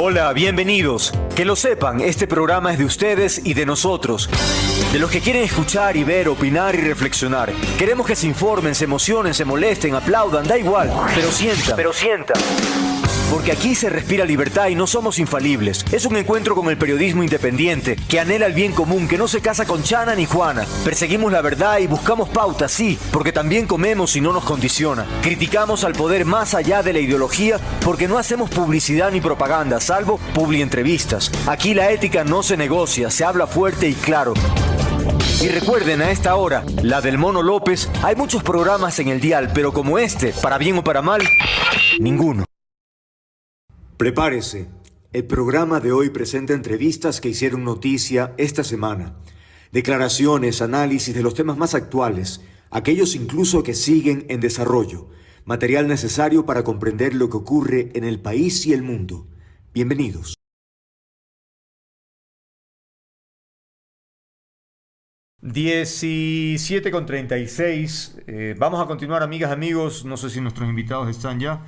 Hola, bienvenidos. Que lo sepan, este programa es de ustedes y de nosotros. De los que quieren escuchar y ver, opinar y reflexionar. Queremos que se informen, se emocionen, se molesten, aplaudan, da igual. Pero sientan. Porque aquí se respira libertad y no somos infalibles. Es un encuentro con el periodismo independiente, que anhela el bien común, que no se casa con Chana ni Juana. Perseguimos la verdad y buscamos pautas, sí, porque también comemos y no nos condiciona. Criticamos al poder más allá de la ideología, porque no hacemos publicidad ni propaganda, salvo publientrevistas. Aquí la ética no se negocia, se habla fuerte y claro. Y recuerden, a esta hora, la del Mono López, hay muchos programas en el dial, pero como este, para bien o para mal, ninguno. Prepárese. El programa de hoy presenta entrevistas que hicieron noticia esta semana. Declaraciones, análisis de los temas más actuales, aquellos incluso que siguen en desarrollo. Material necesario para comprender lo que ocurre en el país y el mundo. Bienvenidos. (17:36). Vamos a continuar, amigas, amigos. No sé si nuestros invitados están ya.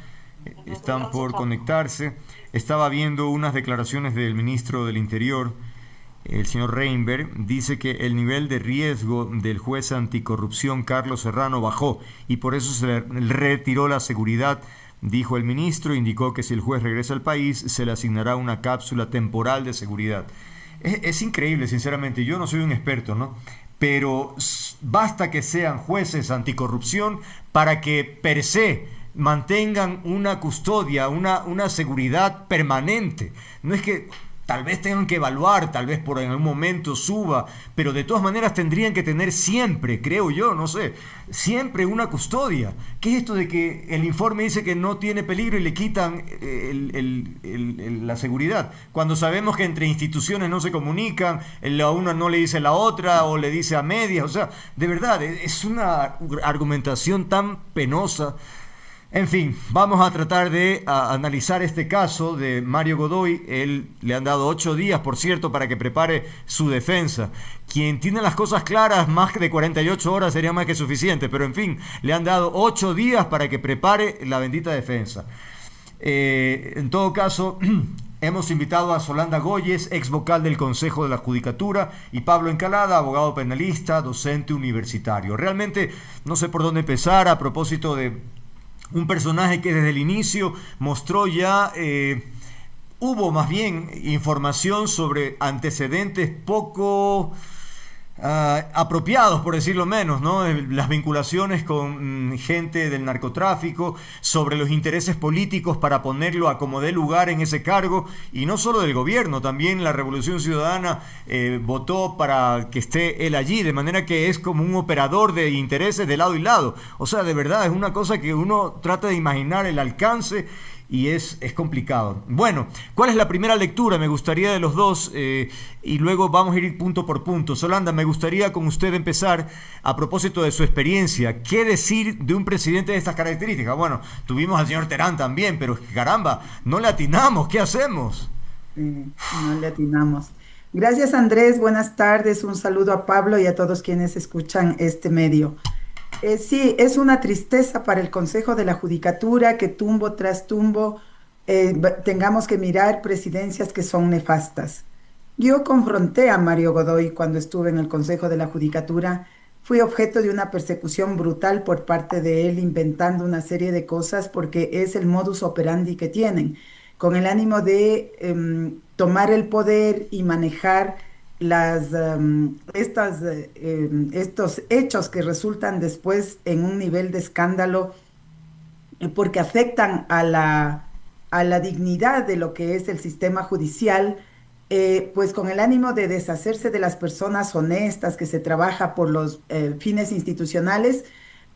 Están por conectarse. Estaba viendo unas declaraciones del ministro del Interior, el señor Reinberg. Dice que el nivel de riesgo del juez anticorrupción Carlos Serrano bajó y por eso se le retiró la seguridad, dijo el ministro. Indicó que si el juez regresa al país se le asignará una cápsula temporal de seguridad. Es increíble, sinceramente. Yo no soy un experto, ¿no? Pero basta que sean jueces anticorrupción para que per se mantengan una custodia, una seguridad permanente. No es que tal vez tengan que evaluar, tal vez por en algún momento suba, pero de todas maneras tendrían que tener siempre, creo yo, no sé, siempre una custodia. ¿Qué es esto de que el informe dice que no tiene peligro y le quitan la seguridad? Cuando sabemos que entre instituciones no se comunican, la una no le dice a la otra o le dice a medias. O sea, de verdad, es una argumentación tan penosa. En fin, vamos a tratar de analizar este caso de Mario Godoy. Él le han dado 8 días, por cierto, para que prepare su defensa. Quien tiene las cosas claras, más de 48 horas sería más que suficiente, pero en fin, le han dado 8 días para que prepare la bendita defensa. En todo caso, hemos invitado a Solanda Goyes, ex vocal del Consejo de la Judicatura, y Pablo Encalada, abogado penalista, docente universitario. Realmente no sé por dónde empezar a propósito de un personaje que desde el inicio mostró ya, hubo más bien información sobre antecedentes poco apropiados, por decirlo menos, ¿no? Las vinculaciones con gente del narcotráfico, sobre los intereses políticos para ponerlo a como dé lugar en ese cargo, y no solo del gobierno, también la Revolución Ciudadana votó para que esté él allí, de manera que es como un operador de intereses de lado y lado. O sea, de verdad, es una cosa que uno trata de imaginar el alcance y es complicado. Bueno, ¿cuál es la primera lectura? Me gustaría de los dos, y luego vamos a ir punto por punto. Solanda, me gustaría con usted empezar a propósito de su experiencia. ¿Qué decir de un presidente de estas características? Bueno, tuvimos al señor Terán también, pero caramba, no le atinamos. ¿Qué hacemos? No le atinamos. Gracias, Andrés. Buenas tardes. Un saludo a Pablo y a todos quienes escuchan este medio. Sí, es una tristeza para el Consejo de la Judicatura que tumbo tras tumbo tengamos que mirar presidencias que son nefastas. Yo confronté a Mario Godoy cuando estuve en el Consejo de la Judicatura. Fui objeto de una persecución brutal por parte de él, inventando una serie de cosas porque es el modus operandi que tienen, con el ánimo de tomar el poder y manejar estos hechos que resultan después en un nivel de escándalo porque afectan a la dignidad de lo que es el sistema judicial, pues con el ánimo de deshacerse de las personas honestas que se trabaja por los fines institucionales,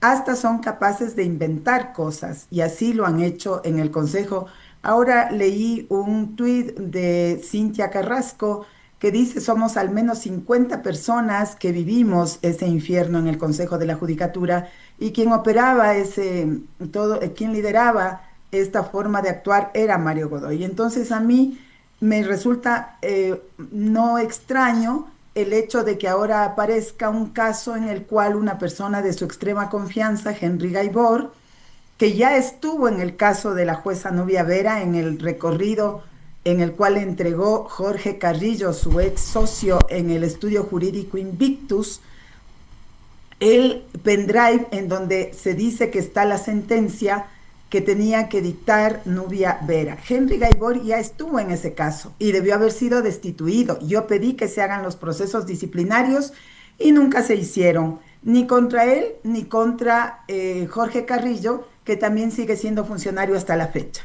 hasta son capaces de inventar cosas y así lo han hecho en el Consejo. Ahora leí un tuit de Cintia Carrasco que dice somos al menos 50 personas que vivimos ese infierno en el Consejo de la Judicatura y quien operaba quien lideraba esta forma de actuar era Mario Godoy. Entonces a mí me resulta no extraño el hecho de que ahora aparezca un caso en el cual una persona de su extrema confianza, Henry Gaibor, que ya estuvo en el caso de la jueza Nubia Vera en el recorrido en el cual entregó Jorge Carrillo, su ex socio en el estudio jurídico Invictus, el pendrive en donde se dice que está la sentencia que tenía que dictar Nubia Vera. Henry Gaibor ya estuvo en ese caso y debió haber sido destituido. Yo pedí que se hagan los procesos disciplinarios y nunca se hicieron, ni contra él ni contra Jorge Carrillo, que también sigue siendo funcionario hasta la fecha,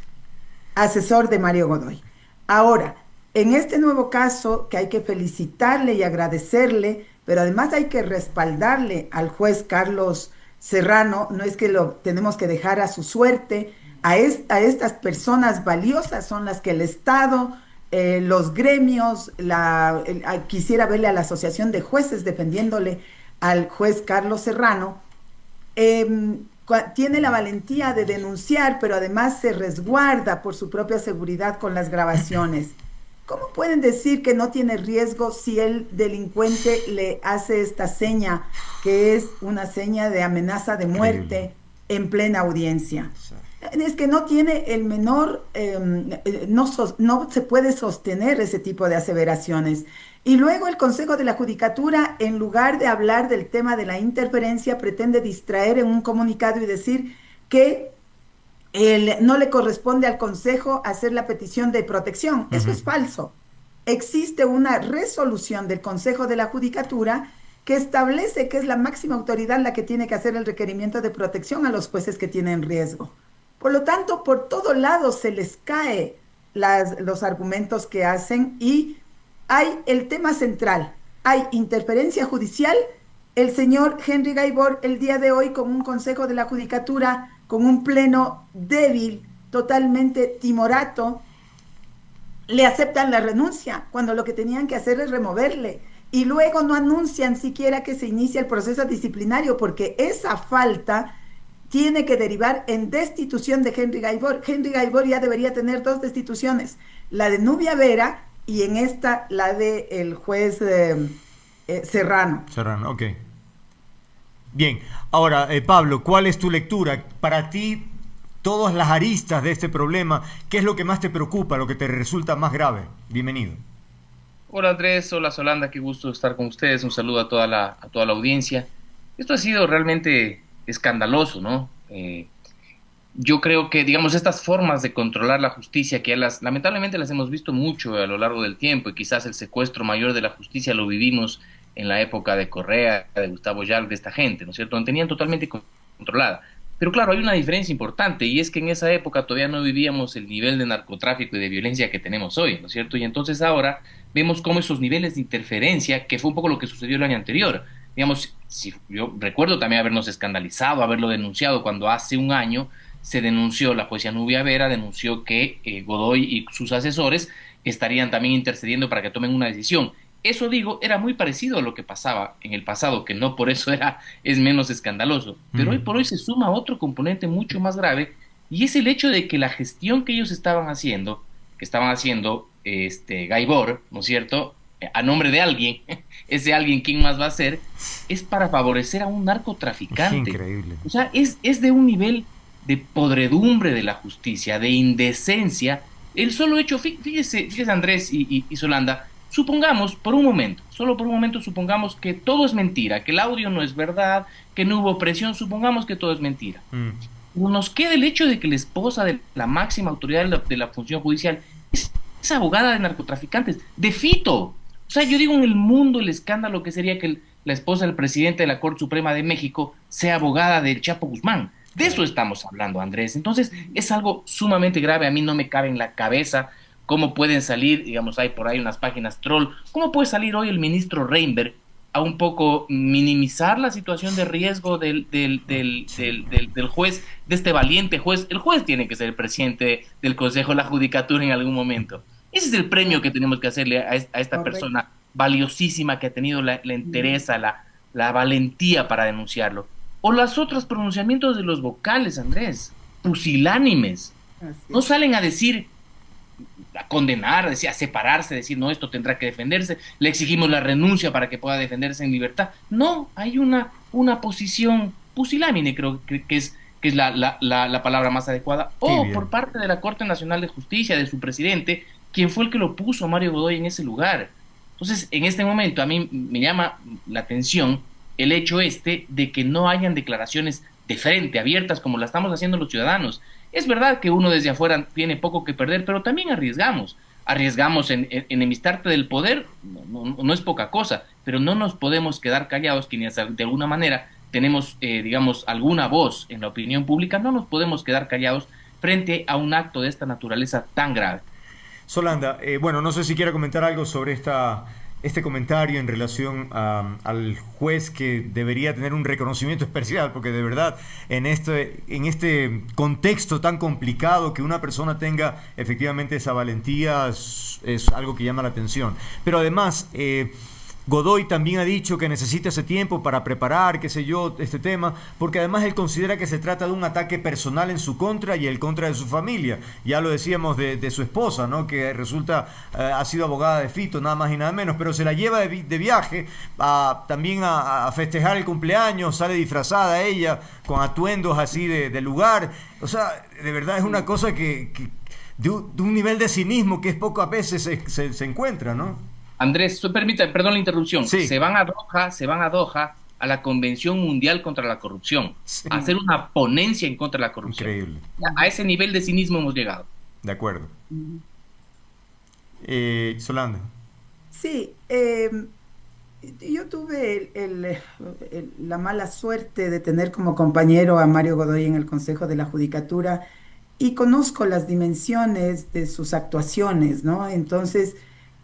asesor de Mario Godoy. Ahora, en este nuevo caso, que hay que felicitarle y agradecerle, pero además hay que respaldarle al juez Carlos Serrano, no es que lo tenemos que dejar a su suerte, a estas personas valiosas son las que el Estado, los gremios, quisiera verle a la Asociación de Jueces defendiéndole al juez Carlos Serrano, tiene la valentía de denunciar, pero además se resguarda por su propia seguridad con las grabaciones. ¿Cómo pueden decir que no tiene riesgo si el delincuente le hace esta seña, que es una seña de amenaza de muerte en plena audiencia? Es que no tiene el menor, no se puede sostener ese tipo de aseveraciones. Y luego el Consejo de la Judicatura, en lugar de hablar del tema de la interferencia, pretende distraer en un comunicado y decir que no le corresponde al Consejo hacer la petición de protección. Eso es falso. Existe una resolución del Consejo de la Judicatura que establece que es la máxima autoridad la que tiene que hacer el requerimiento de protección a los jueces que tienen riesgo. Por lo tanto, por todo lado se les cae los argumentos que hacen y hay el tema central, hay interferencia judicial. El señor Henry Gaibor el día de hoy con un Consejo de la Judicatura, con un pleno débil, totalmente timorato, le aceptan la renuncia, cuando lo que tenían que hacer es removerle. Y luego no anuncian siquiera que se inicia el proceso disciplinario, porque esa falta tiene que derivar en destitución de Henry Gaibor. Henry Gaibor ya debería tener 2 destituciones, la de Nubia Vera y en esta la del juez Serrano. Serrano, ok. Bien, ahora Pablo, ¿cuál es tu lectura? Para ti, todas las aristas de este problema, ¿qué es lo que más te preocupa, lo que te resulta más grave? Bienvenido. Hola Andrés, hola Solanda, qué gusto estar con ustedes, un saludo a toda la audiencia. Esto ha sido realmente escandaloso, ¿no? Yo creo que, digamos, estas formas de controlar la justicia, que lamentablemente las hemos visto mucho a lo largo del tiempo, y quizás el secuestro mayor de la justicia lo vivimos en la época de Correa, de Gustavo Yal, de esta gente, ¿no es cierto? Donde tenían totalmente controlada. Pero claro, hay una diferencia importante, y es que en esa época todavía no vivíamos el nivel de narcotráfico y de violencia que tenemos hoy, ¿no es cierto? Y entonces ahora vemos cómo esos niveles de interferencia, que fue un poco lo que sucedió el año anterior, digamos, si yo recuerdo también habernos escandalizado, haberlo denunciado cuando hace un año se denunció, la jueza Nubia Vera denunció que Godoy y sus asesores estarían también intercediendo para que tomen una decisión. Eso, digo, era muy parecido a lo que pasaba en el pasado, que no por eso es menos escandaloso. Pero hoy por hoy se suma otro componente mucho más grave, y es el hecho de que la gestión que ellos estaban haciendo Gaibor, ¿no es cierto?, a nombre de alguien, ese alguien, ¿quién más va a ser?, es para favorecer a un narcotraficante. Es increíble. O sea, es de un nivel de podredumbre de la justicia, de indecencia. El solo hecho, fíjese Andrés y Solanda, supongamos por un momento, solo por un momento supongamos que todo es mentira, que el audio no es verdad, que no hubo presión, supongamos que todo es mentira. Nos queda el hecho de que la esposa de la máxima autoridad de la función judicial es abogada de narcotraficantes, de Fito. O sea, yo digo, en el mundo el escándalo que sería que la esposa del presidente de la Corte Suprema de México sea abogada del Chapo Guzmán. De eso estamos hablando, Andrés. Entonces, es algo sumamente grave. A mí no me cabe en la cabeza cómo pueden salir, digamos, hay por ahí unas páginas troll, cómo puede salir hoy el ministro Reinberg a un poco minimizar la situación de riesgo del juez, de este valiente juez. El juez tiene que ser el presidente del Consejo de la Judicatura en algún momento. Ese es el premio que tenemos que hacerle a esta persona valiosísima que ha tenido la entereza, la valentía para denunciarlo. O los otros pronunciamientos de los vocales, Andrés, pusilánimes. No salen a decir, a condenar, a separarse, a decir, no, esto tendrá que defenderse, le exigimos la renuncia para que pueda defenderse en libertad. No, hay una posición pusilánime, creo que es la palabra más adecuada, o por parte de la Corte Nacional de Justicia, de su presidente, quién fue el que lo puso a Mario Godoy en ese lugar. Entonces, en este momento a mí me llama la atención el hecho de que no hayan declaraciones de frente, abiertas, como la estamos haciendo los ciudadanos. Es verdad que uno desde afuera tiene poco que perder, pero también arriesgamos. Arriesgamos en enemistarte del poder, no es poca cosa, pero no nos podemos quedar callados, quienes de alguna manera tenemos, digamos, alguna voz en la opinión pública, no nos podemos quedar callados frente a un acto de esta naturaleza tan grave. Solanda, bueno, no sé si quiere comentar algo sobre este comentario en relación al juez que debería tener un reconocimiento especial, porque de verdad en este contexto tan complicado que una persona tenga efectivamente esa valentía es algo que llama la atención. Pero además, Godoy también ha dicho que necesita ese tiempo para preparar, qué sé yo, este tema, porque además él considera que se trata de un ataque personal en su contra y en contra de su familia. Ya lo decíamos de su esposa, ¿no? Que resulta, ha sido abogada de Fito, nada más y nada menos, pero se la lleva de viaje también a festejar el cumpleaños, sale disfrazada ella, con atuendos así de lugar. O sea, de verdad es una cosa que de un nivel de cinismo que es poco a veces se encuentra, ¿no? Andrés, permítame, perdón la interrupción. Sí. Se van a Doha a la Convención Mundial contra la Corrupción, Sí. a hacer una ponencia en contra de la corrupción. Increíble. A ese nivel de cinismo hemos llegado. De acuerdo. Solanda. Sí, yo tuve la mala suerte de tener como compañero a Mario Godoy en el Consejo de la Judicatura y conozco las dimensiones de sus actuaciones, ¿no? Entonces,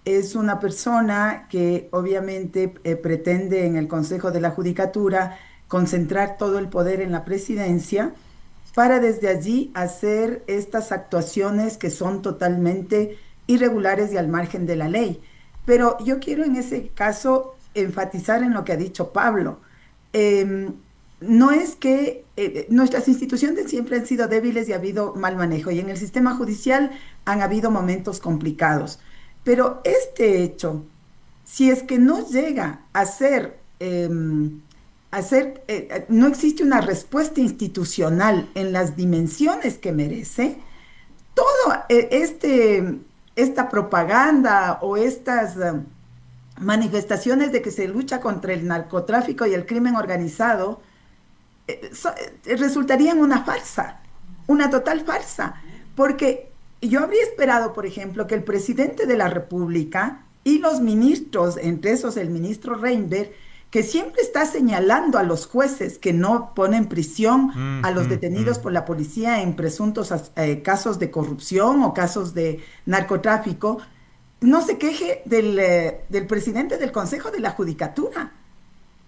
es una persona que obviamente pretende en el Consejo de la Judicatura concentrar todo el poder en la presidencia para desde allí hacer estas actuaciones que son totalmente irregulares y al margen de la ley. Pero yo quiero en ese caso enfatizar en lo que ha dicho Pablo. Eh, no es que nuestras instituciones siempre han sido débiles y ha habido mal manejo, y en el sistema judicial han habido momentos complicados. Pero este hecho, si es que no llega no existe una respuesta institucional en las dimensiones que merece, todo esta propaganda o estas manifestaciones de que se lucha contra el narcotráfico y el crimen organizado resultarían una farsa, una total farsa, porque yo habría esperado, por ejemplo, que el presidente de la República y los ministros, entre esos el ministro Reinberg, que siempre está señalando a los jueces que no ponen prisión a los detenidos por la policía en presuntos casos de corrupción o casos de narcotráfico, no se queje del presidente del Consejo de la Judicatura.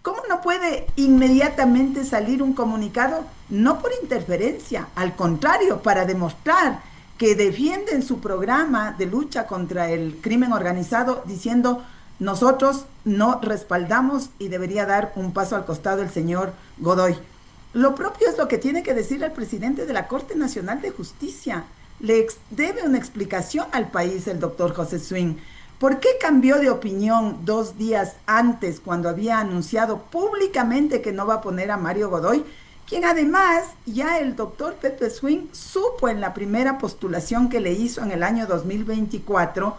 ¿Cómo no puede inmediatamente salir un comunicado? No por interferencia, al contrario, para demostrar que defienden su programa de lucha contra el crimen organizado, diciendo: nosotros no respaldamos y debería dar un paso al costado el señor Godoy. Lo propio es lo que tiene que decir el presidente de la Corte Nacional de Justicia. Debe una explicación al país el doctor José Swing. ¿Por qué cambió de opinión 2 días antes, cuando había anunciado públicamente que no va a poner a Mario Godoy, quien además ya el doctor Pepe Swing supo en la primera postulación que le hizo en el año 2024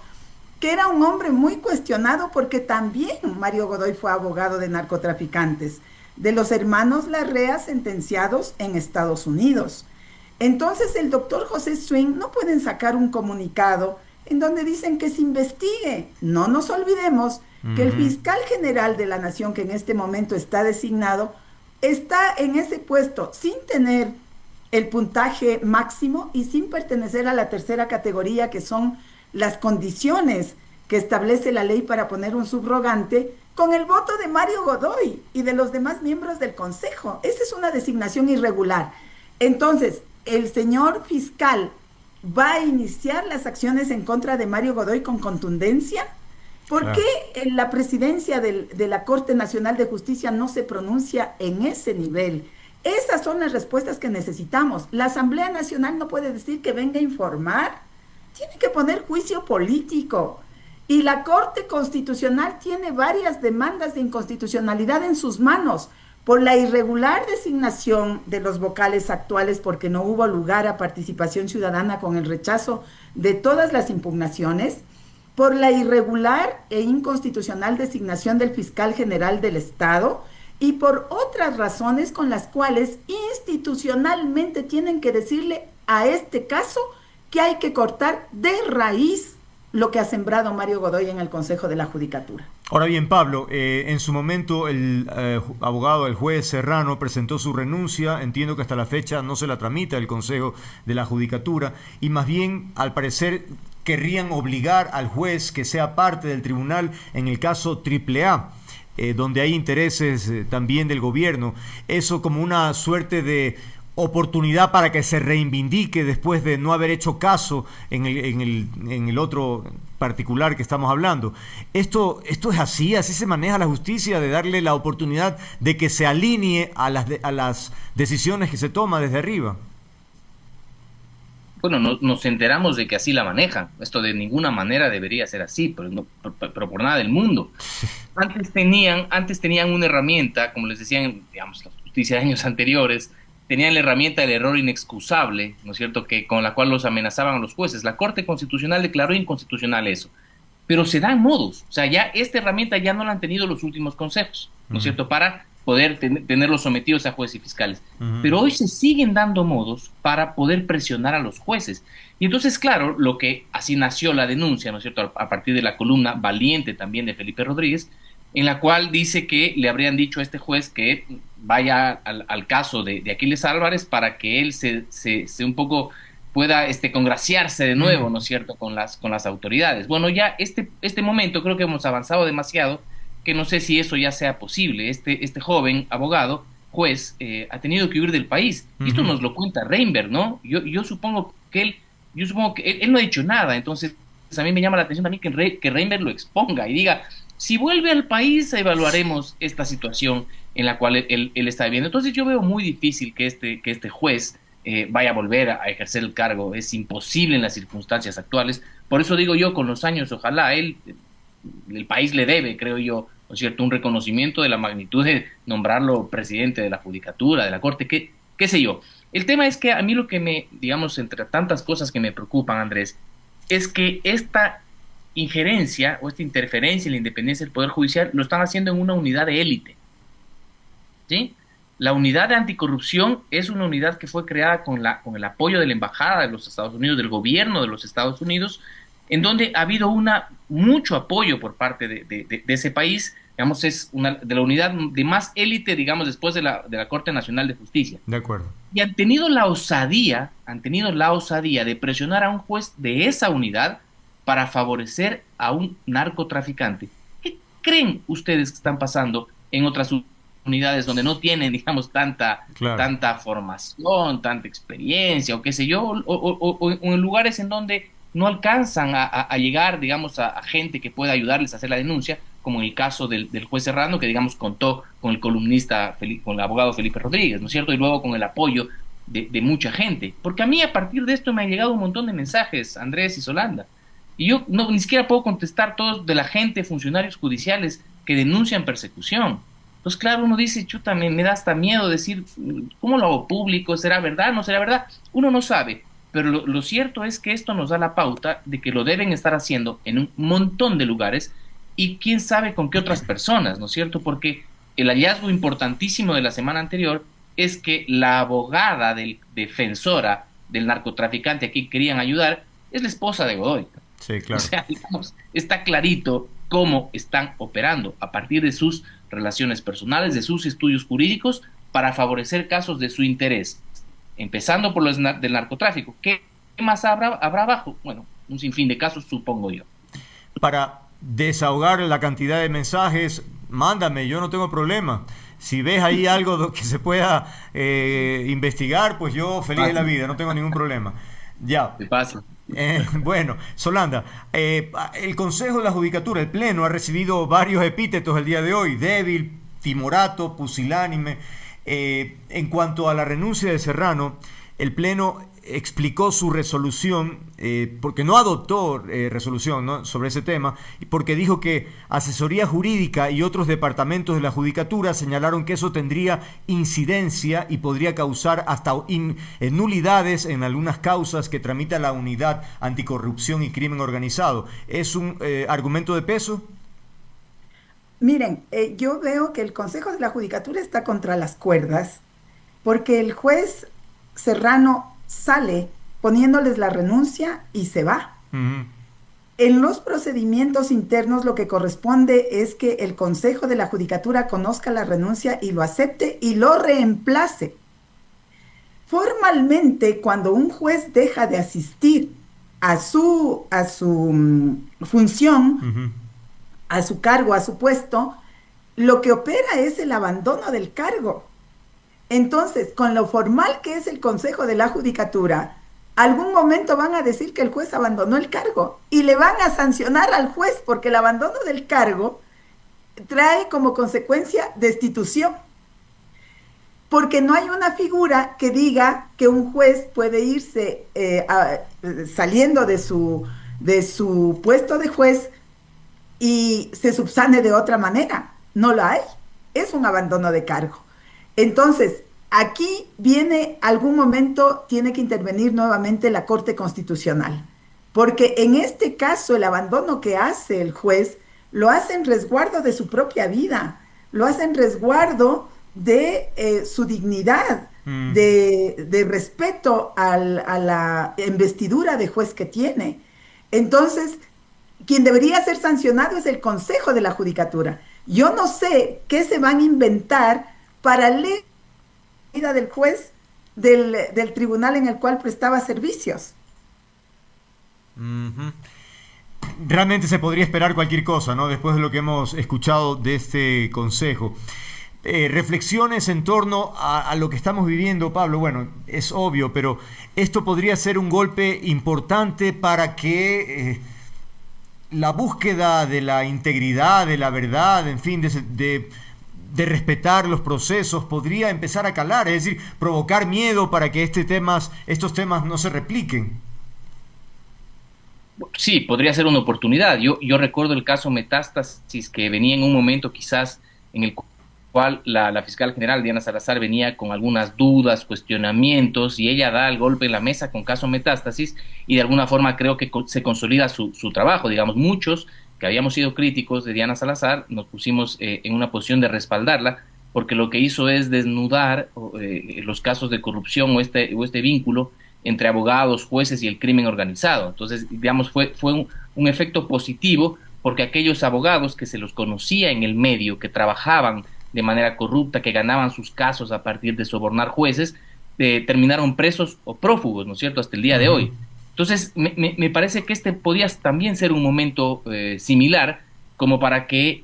que era un hombre muy cuestionado, porque también Mario Godoy fue abogado de narcotraficantes, de los hermanos Larrea, sentenciados en Estados Unidos? Entonces el doctor José Swing no pueden sacar un comunicado en donde dicen que se investigue. No nos olvidemos que el fiscal general de la nación, que en este momento está designado, está en ese puesto sin tener el puntaje máximo y sin pertenecer a la tercera categoría, que son las condiciones que establece la ley para poner un subrogante, con el voto de Mario Godoy y de los demás miembros del Consejo. Esa es una designación irregular. Entonces, el señor fiscal va a iniciar las acciones en contra de Mario Godoy con contundencia. ¿Por qué en la presidencia de la Corte Nacional de Justicia no se pronuncia en ese nivel? Esas son las respuestas que necesitamos. La Asamblea Nacional no puede decir que venga a informar. Tiene que poner juicio político. Y la Corte Constitucional tiene varias demandas de inconstitucionalidad en sus manos, por la irregular designación de los vocales actuales porque no hubo lugar a participación ciudadana con el rechazo de todas las impugnaciones, por la irregular e inconstitucional designación del fiscal general del Estado y por otras razones con las cuales institucionalmente tienen que decirle a este caso que hay que cortar de raíz lo que ha sembrado Mario Godoy en el Consejo de la Judicatura. Ahora bien, Pablo, en su momento el abogado, el juez Serrano, presentó su renuncia. Entiendo que hasta la fecha no se la tramita el Consejo de la Judicatura y más bien, al parecer, querrían obligar al juez que sea parte del tribunal en el caso AAA, donde hay intereses también del gobierno. Eso como una suerte de oportunidad para que se reivindique después de no haber hecho caso en el otro particular que estamos hablando. ¿Esto es así? ¿Así se maneja la justicia, de darle la oportunidad de que se alinee a las decisiones que se toman desde arriba? Bueno, nos enteramos de que así la manejan. Esto de ninguna manera debería ser así, pero por nada del mundo. Antes tenían una herramienta, como les decían, digamos, la justicia de años anteriores, tenían la herramienta del error inexcusable, ¿no es cierto?, con la cual los amenazaban a los jueces. La Corte Constitucional declaró inconstitucional eso. Pero se dan modos. O sea, ya esta herramienta ya no la han tenido los últimos consejos, ¿no es cierto?, para poder tenerlos sometidos a jueces y fiscales. Pero hoy se siguen dando modos para poder presionar a los jueces. Y entonces, claro, lo que así nació la denuncia, ¿no es cierto?, a partir de la columna valiente también de Felipe Rodríguez, en la cual dice que le habrían dicho a este juez que vaya al caso de Aquiles Álvarez para que él se un poco pueda congraciarse de nuevo, ¿no es cierto?, con las autoridades. Bueno, ya este momento creo que hemos avanzado demasiado, que no sé si eso ya sea posible. Este joven abogado, juez, ha tenido que huir del país. Y esto nos lo cuenta Reinberg, ¿no? Yo supongo que él no ha dicho nada, entonces a mí me llama la atención también que Reinberg lo exponga y diga: si vuelve al país, evaluaremos esta situación en la cual él está viviendo. Entonces yo veo muy difícil que este juez vaya a volver a ejercer el cargo. Es imposible en las circunstancias actuales. Por eso digo yo, con los años, ojalá el país le debe, creo yo, ¿no es cierto?, un reconocimiento de la magnitud de nombrarlo presidente de la Judicatura, de la Corte, qué sé yo. El tema es que a mí lo que digamos, entre tantas cosas que me preocupan, Andrés, es que esta injerencia o esta interferencia en la independencia del Poder Judicial lo están haciendo en una unidad de élite, ¿sí? La unidad de anticorrupción es una unidad que fue creada con el apoyo de la Embajada de los Estados Unidos, del gobierno de los Estados Unidos, en donde ha habido mucho apoyo por parte de ese país. Digamos, es una de la unidad de más élite, digamos, después de la Corte Nacional de Justicia. De acuerdo. Y han tenido la osadía de presionar a un juez de esa unidad para favorecer a un narcotraficante. ¿Qué creen ustedes que están pasando en otras unidades donde no tienen, digamos, tanta formación, tanta experiencia, o qué sé yo, o en lugares en donde no alcanzan a llegar, digamos, a gente que pueda ayudarles a hacer la denuncia, como en el caso del juez Serrano, que, digamos, contó con el columnista, con el abogado Felipe Rodríguez, ¿no es cierto?, y luego con el apoyo de mucha gente? Porque a mí, a partir de esto, me han llegado un montón de mensajes, Andrés y Solanda, y yo ni siquiera puedo contestar todos, de la gente, funcionarios judiciales que denuncian persecución. Entonces, claro, uno dice: chuta, me da hasta miedo decir, ¿cómo lo hago público? ¿Será verdad? ¿No será verdad? Uno no sabe, pero lo cierto es que esto nos da la pauta de que lo deben estar haciendo en un montón de lugares, y quién sabe con qué otras personas, ¿no es cierto? Porque el hallazgo importantísimo de la semana anterior es que la abogada defensora del narcotraficante a quien querían ayudar es la esposa de Godoy. Sí, claro. O sea, digamos, está clarito cómo están operando a partir de sus relaciones personales, de sus estudios jurídicos, para favorecer casos de su interés, empezando por los del narcotráfico. ¿Qué más habrá abajo? Bueno, un sinfín de casos, supongo yo. Para desahogar la cantidad de mensajes, mándame, yo no tengo problema. Si ves ahí algo que se pueda investigar, pues yo feliz de la vida, no tengo ningún problema. Ya. ¿Qué pasa? Bueno, Solanda, el Consejo de la Judicatura, el Pleno, ha recibido varios epítetos el día de hoy: débil, timorato, pusilánime. En cuanto a la renuncia de Serrano, el Pleno explicó su resolución, porque no adoptó resolución, ¿no?, sobre ese tema, porque dijo que asesoría jurídica y otros departamentos de la Judicatura señalaron que eso tendría incidencia y podría causar hasta nulidades en algunas causas que tramita la Unidad Anticorrupción y Crimen Organizado. ¿Es un argumento de peso? Miren, yo veo que el Consejo de la Judicatura está contra las cuerdas porque el juez Serrano sale poniéndoles la renuncia y se va. Uh-huh. En los procedimientos internos lo que corresponde es que el Consejo de la Judicatura conozca la renuncia y lo acepte y lo reemplace. Formalmente, cuando un juez deja de asistir a su función, Uh-huh, a su cargo, a su puesto, lo que opera es el abandono del cargo. Entonces, con lo formal que es el Consejo de la Judicatura, algún momento van a decir que el juez abandonó el cargo y le van a sancionar al juez porque el abandono del cargo trae como consecuencia destitución. Porque no hay una figura que diga que un juez puede irse saliendo de su puesto de juez y se subsane de otra manera. No lo hay. Es un abandono de cargo. Entonces, aquí viene, algún momento tiene que intervenir nuevamente la Corte Constitucional, porque en este caso el abandono que hace el juez lo hace en resguardo de su propia vida, lo hace en resguardo de su dignidad, de respeto a la investidura de juez que tiene. Entonces, quien debería ser sancionado es el Consejo de la Judicatura. Yo no sé qué se van a inventar para leer la vida del juez del tribunal en el cual prestaba servicios. uh-huh. Realmente se podría esperar cualquier cosa, ¿no?, después de lo que hemos escuchado de este consejo. Reflexiones en torno a lo que estamos viviendo, Pablo. Bueno, es obvio, pero esto podría ser un golpe importante para que la búsqueda de la integridad, de la verdad, en fin, de respetar los procesos, podría empezar a calar, es decir, provocar miedo para que estos temas no se repliquen. Sí, podría ser una oportunidad. Yo recuerdo el caso Metástasis, que venía en un momento quizás en el cual la fiscal general Diana Salazar venía con algunas dudas, cuestionamientos, y ella da el golpe en la mesa con caso Metástasis, y de alguna forma creo que se consolida su trabajo. Digamos, muchos que habíamos sido críticos de Diana Salazar nos pusimos en una posición de respaldarla, porque lo que hizo es desnudar los casos de corrupción o este vínculo entre abogados, jueces y el crimen organizado. Entonces, digamos, fue un efecto positivo, porque aquellos abogados que se los conocía en el medio, que trabajaban de manera corrupta, que ganaban sus casos a partir de sobornar jueces, terminaron presos o prófugos, ¿no es cierto?, hasta el día de hoy. Entonces, me parece que este podía también ser un momento similar, como para que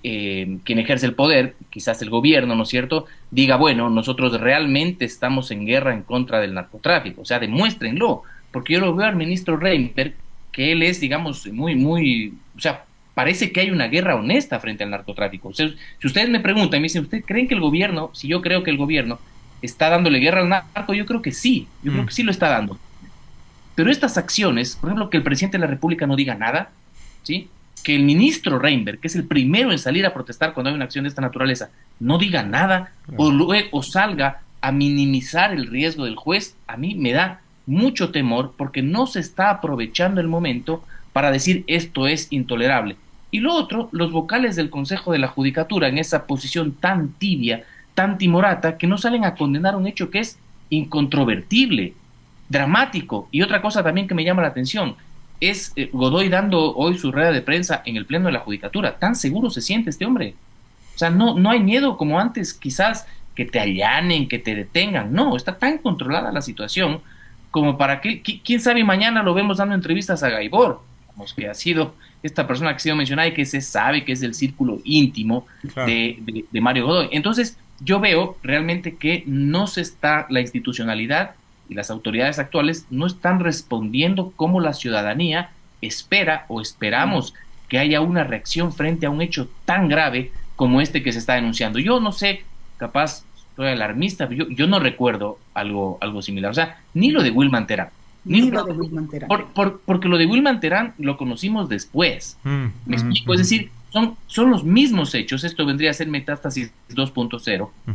quien ejerce el poder, quizás el gobierno, ¿no es cierto?, diga, bueno, nosotros realmente estamos en guerra en contra del narcotráfico. O sea, demuéstrenlo, porque yo lo veo al ministro Reinberg, que él es, digamos, o sea, parece que hay una guerra honesta frente al narcotráfico. O sea, si ustedes me preguntan, me dicen, ¿ustedes creen que el gobierno, si yo creo que el gobierno está dándole guerra al narco? Yo creo que sí, creo que sí lo está dando. Pero estas acciones, por ejemplo, que el presidente de la República no diga nada, ¿sí?, que el ministro Reinberg, que es el primero en salir a protestar cuando hay una acción de esta naturaleza, no diga nada, o salga a minimizar el riesgo del juez, a mí me da mucho temor, porque no se está aprovechando el momento para decir esto es intolerable. Y lo otro, los vocales del Consejo de la Judicatura, en esa posición tan tibia, tan timorata, que no salen a condenar un hecho que es incontrovertible, dramático. Y otra cosa también que me llama la atención es Godoy dando hoy su rueda de prensa en el Pleno de la Judicatura. Tan seguro se siente este hombre. O sea, no hay miedo como antes, quizás, que te allanen, que te detengan. No, está tan controlada la situación como para que, quién sabe, mañana lo vemos dando entrevistas a Gaibor, que ha sido esta persona que ha sido mencionada y que se sabe que es del círculo íntimo, claro, de Mario Godoy. Entonces, yo veo realmente que la institucionalidad y las autoridades actuales no están respondiendo como la ciudadanía espera o esperamos que haya una reacción frente a un hecho tan grave como este que se está denunciando. Yo no sé, capaz estoy alarmista, yo no recuerdo algo similar. O sea, ni lo de Wilman Terán, Ni lo de Wilman Terán. porque lo de Wilman Terán lo conocimos después. ¿Me explico? Es Ujú. decir, son los mismos hechos. Esto vendría a ser Metástasis 2.0, Ujú.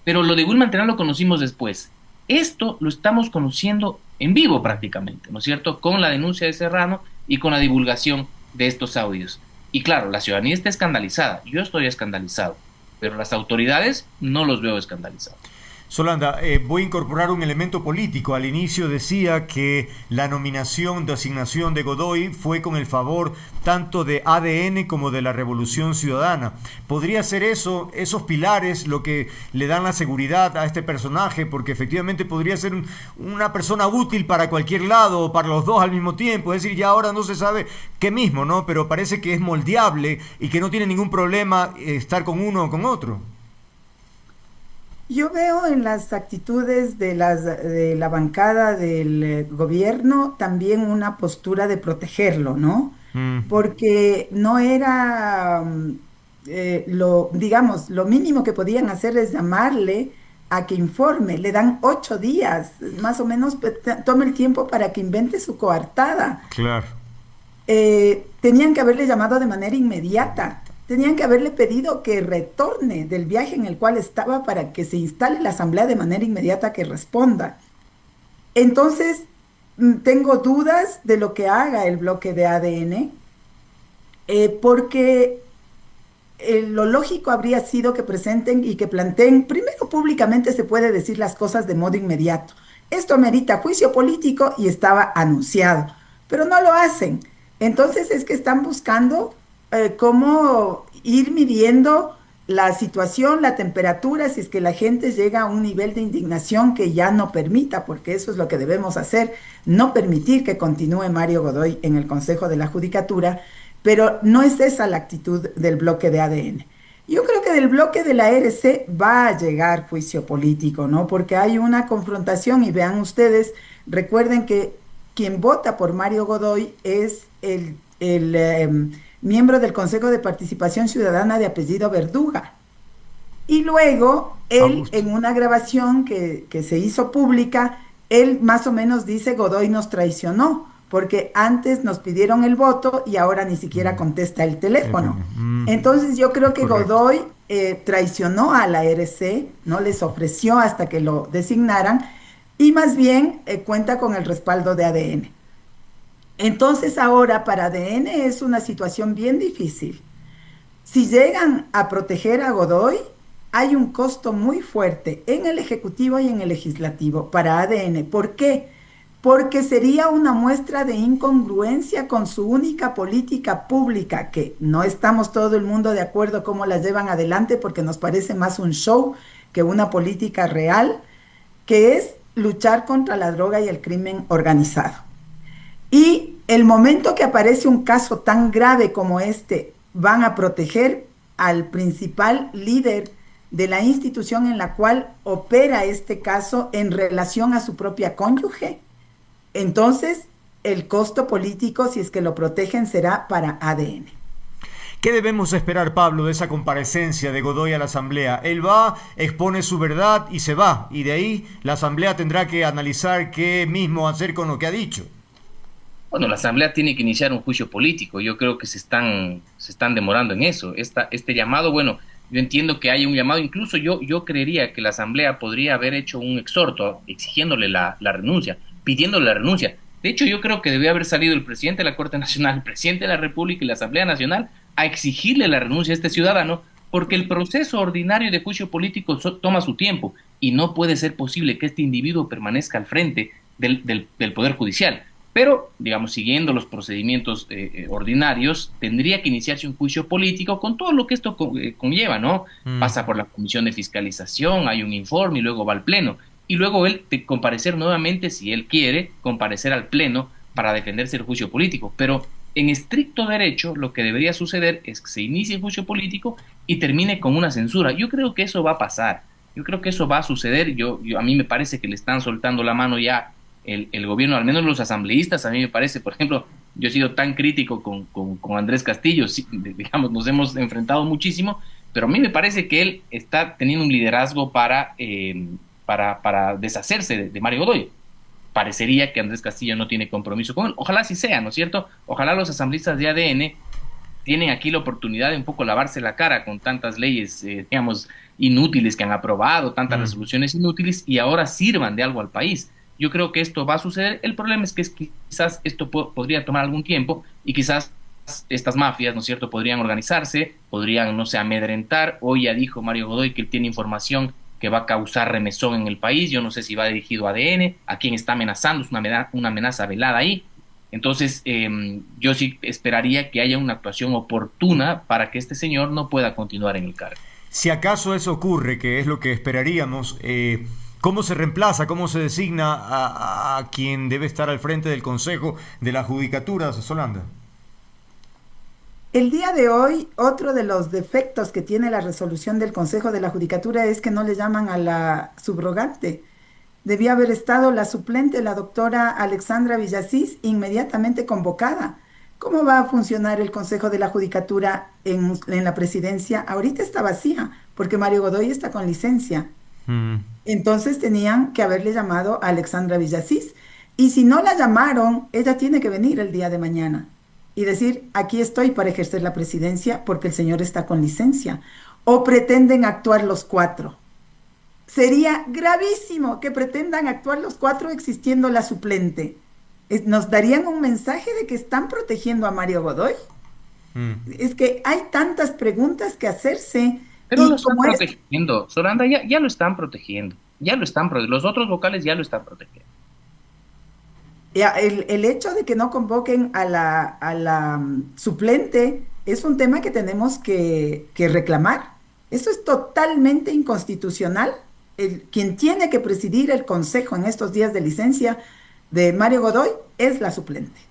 pero lo de Wilman Terán lo conocimos después. Esto lo estamos conociendo en vivo prácticamente, ¿no es cierto? Con la denuncia de Serrano y con la divulgación de estos audios. Y claro, la ciudadanía está escandalizada, yo estoy escandalizado, pero las autoridades no los veo escandalizados. Solanda, voy a incorporar un elemento político. Al inicio decía que la nominación, designación de Godoy fue con el favor tanto de ADN como de la Revolución Ciudadana. ¿Podría ser eso, esos pilares, lo que le dan la seguridad a este personaje? Porque efectivamente podría ser una persona útil para cualquier lado o para los dos al mismo tiempo. Es decir, ya ahora no se sabe qué mismo, ¿no? Pero parece que es moldeable y que no tiene ningún problema estar con uno o con otro. Yo veo en las actitudes de la bancada del gobierno también una postura de protegerlo, ¿no? Mm, Porque no era, digamos, lo mínimo que podían hacer es llamarle a que informe. Le dan 8 días, más o menos, tome el tiempo para que invente su coartada. claro. Tenían que haberle llamado de manera inmediata, tenían que haberle pedido que retorne del viaje en el cual estaba para que se instale la asamblea de manera inmediata que responda. Entonces, tengo dudas de lo que haga el bloque de ADN, porque lo lógico habría sido que presenten y que planteen, primero públicamente se puede decir las cosas de modo inmediato. Esto amerita juicio político y estaba anunciado, pero no lo hacen. Entonces es que están buscando cómo ir midiendo la situación, la temperatura, si es que la gente llega a un nivel de indignación que ya no permita, porque eso es lo que debemos hacer, no permitir que continúe Mario Godoy en el Consejo de la Judicatura, pero no es esa la actitud del bloque de ADN. Yo creo que del bloque de la RC va a llegar juicio político, ¿no? Porque hay una confrontación y vean ustedes, recuerden que quien vota por Mario Godoy es el miembro del Consejo de Participación Ciudadana de apellido Verduga. Y luego él, Augusto. en una grabación que se hizo pública, él más o menos dice Godoy nos traicionó, porque antes nos pidieron el voto y ahora ni siquiera Mm, contesta el teléfono. Entonces yo es creo que correcto. Godoy traicionó a la RC, no les ofreció hasta que lo designaran, y más bien cuenta con el respaldo de ADN. Entonces ahora para ADN es una situación bien difícil. Si llegan a proteger a Godoy, hay un costo muy fuerte en el Ejecutivo y en el Legislativo para ADN. ¿Por qué? Porque sería una muestra de incongruencia con su única política pública, que no estamos todo el mundo de acuerdo cómo la llevan adelante porque nos parece más un show que una política real, que es luchar contra la droga y el crimen organizado. Y el momento que aparece un caso tan grave como este, van a proteger al principal líder de la institución en la cual opera este caso en relación a su propia cónyuge. Entonces, el costo político, si es que lo protegen, será para ADN. ¿Qué debemos esperar, Pablo, de esa comparecencia de Godoy a la Asamblea? Él va, expone su verdad y se va. Y de ahí la Asamblea tendrá que analizar qué mismo hacer con lo que ha dicho. Bueno, la Asamblea tiene que iniciar un juicio político. Yo creo que se están demorando en eso. Este llamado, bueno, yo entiendo que hay un llamado, incluso yo creería que la Asamblea podría haber hecho un exhorto exigiéndole la renuncia, pidiéndole la renuncia. De hecho, yo creo que debía haber salido el presidente de la Corte Nacional, el presidente de la República y la Asamblea Nacional a exigirle la renuncia a este ciudadano, porque el proceso ordinario de juicio político toma su tiempo y no puede ser posible que este individuo permanezca al frente del Poder Judicial. Pero, digamos, siguiendo los procedimientos ordinarios, tendría que iniciarse un juicio político con todo lo que esto conlleva, ¿no? Mm. Pasa por la comisión de fiscalización, hay un informe y luego va al pleno. Y luego él comparecer nuevamente, si él quiere, comparecer al pleno para defenderse del juicio político. Pero en estricto derecho, lo que debería suceder es que se inicie el juicio político y termine con una censura. Yo creo que eso va a pasar. Yo creo que eso va a suceder. A mí me parece que le están soltando la mano ya el gobierno, al menos los asambleístas. A mí me parece, por ejemplo, yo he sido tan crítico con Andrés Castillo, sí, digamos, nos hemos enfrentado muchísimo, pero a mí me parece que él está teniendo un liderazgo para deshacerse de Mario Godoy. Parecería que Andrés Castillo no tiene compromiso con él. Ojalá sí sea, ¿no es cierto? Ojalá los asambleístas de ADN tienen aquí la oportunidad de un poco lavarse la cara con tantas leyes, digamos, inútiles que han aprobado, tantas resoluciones inútiles, y ahora sirvan de algo al país. Yo creo que esto va a suceder. El problema es que quizás esto podría tomar algún tiempo y quizás estas mafias, ¿no es cierto?, podrían organizarse, podrían, no sé, amedrentar. Hoy ya dijo Mario Godoy que él tiene información que va a causar remesón en el país. Yo no sé si va dirigido a ADN, a quien está amenazando, es una amenaza velada ahí. Entonces, yo sí esperaría que haya una actuación oportuna para que este señor no pueda continuar en el cargo. Si acaso eso ocurre, que es lo que esperaríamos, ¿cómo se reemplaza, cómo se designa a quien debe estar al frente del Consejo de la Judicatura, Solanda? El día de hoy, otro de los defectos que tiene la resolución del Consejo de la Judicatura es que no le llaman a la subrogante. Debía haber estado la suplente, la doctora Alexandra Villasís, inmediatamente convocada. ¿Cómo va a funcionar el Consejo de la Judicatura en la presidencia? Ahorita está vacía, porque Mario Godoy está con licencia. Mm. Entonces tenían que haberle llamado a Alexandra Villasís. Y si no la llamaron, ella tiene que venir el día de mañana y decir, aquí estoy para ejercer la presidencia porque el señor está con licencia. O pretenden actuar los cuatro. Sería gravísimo que pretendan actuar los cuatro existiendo la suplente. Nos darían un mensaje de que están protegiendo a Mario Godoy. Mm. Es que hay tantas preguntas que hacerse. Pero lo Y están como es, protegiendo, Soranda, ya lo están protegiendo, los otros vocales ya lo están protegiendo. ya, el hecho de que no convoquen a la suplente es un tema que tenemos que reclamar. Eso es totalmente inconstitucional. Quien tiene que presidir el consejo en estos días de licencia de Mario Godoy es la suplente.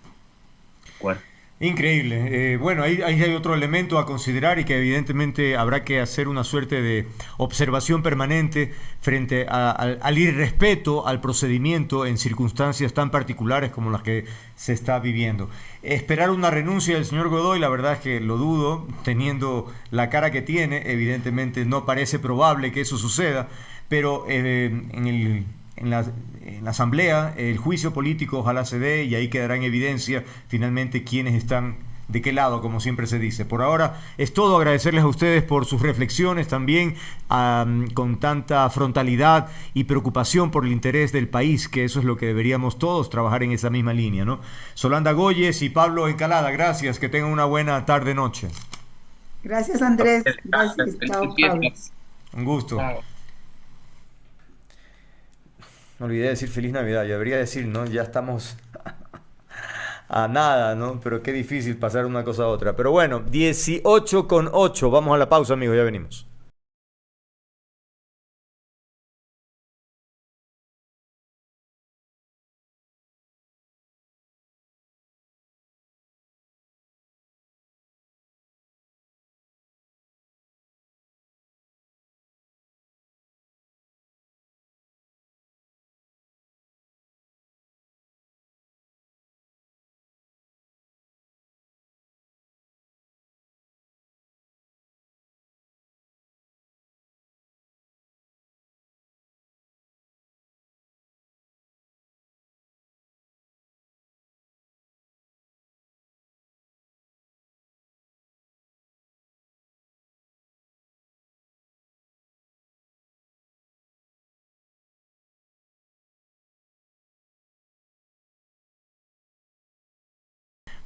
Bueno, Increíble. Bueno, ahí hay otro elemento a considerar y que evidentemente habrá que hacer una suerte de observación permanente frente al irrespeto al procedimiento en circunstancias tan particulares como las que se está viviendo. Esperar una renuncia del señor Godoy, la verdad es que lo dudo, teniendo la cara que tiene, evidentemente no parece probable que eso suceda, pero en la asamblea el juicio político ojalá se dé y ahí quedará en evidencia finalmente quiénes están de qué lado, como siempre se dice. Por ahora es todo, agradecerles a ustedes por sus reflexiones también, con tanta frontalidad y preocupación por el interés del país, que eso es lo que deberíamos todos trabajar en esa misma línea, ¿no? Solanda Goyes y Pablo Encalada, gracias, que tengan una buena tarde-noche. Gracias, Andrés. Gracias. Chao, Pablo. Un gusto. Chao. Me olvidé de decir feliz Navidad, yo debería decir, ¿no? Ya estamos a nada, ¿no? Pero qué difícil pasar una cosa a otra. Pero bueno, 18:08, vamos a la pausa, amigos, ya venimos.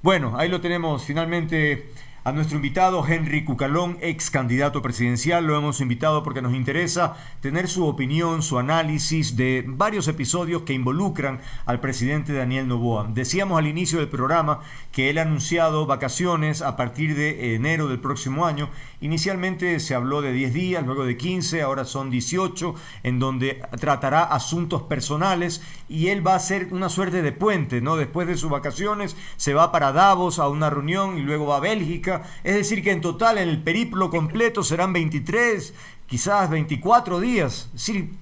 Bueno, ahí lo tenemos finalmente a nuestro invitado Henry Cucalón, ex candidato presidencial. Lo hemos invitado porque nos interesa tener su opinión, su análisis de varios episodios que involucran al presidente Daniel Noboa. Decíamos al inicio del programa que él ha anunciado vacaciones a partir de enero del próximo año. Inicialmente se habló de 10 días, luego de 15, ahora son 18, en donde tratará asuntos personales y él va a hacer una suerte de puente, ¿no? Después de sus vacaciones se va para Davos a una reunión y luego va a Bélgica. Es decir, que en total en el periplo completo serán 23, quizás 24 días. Sí,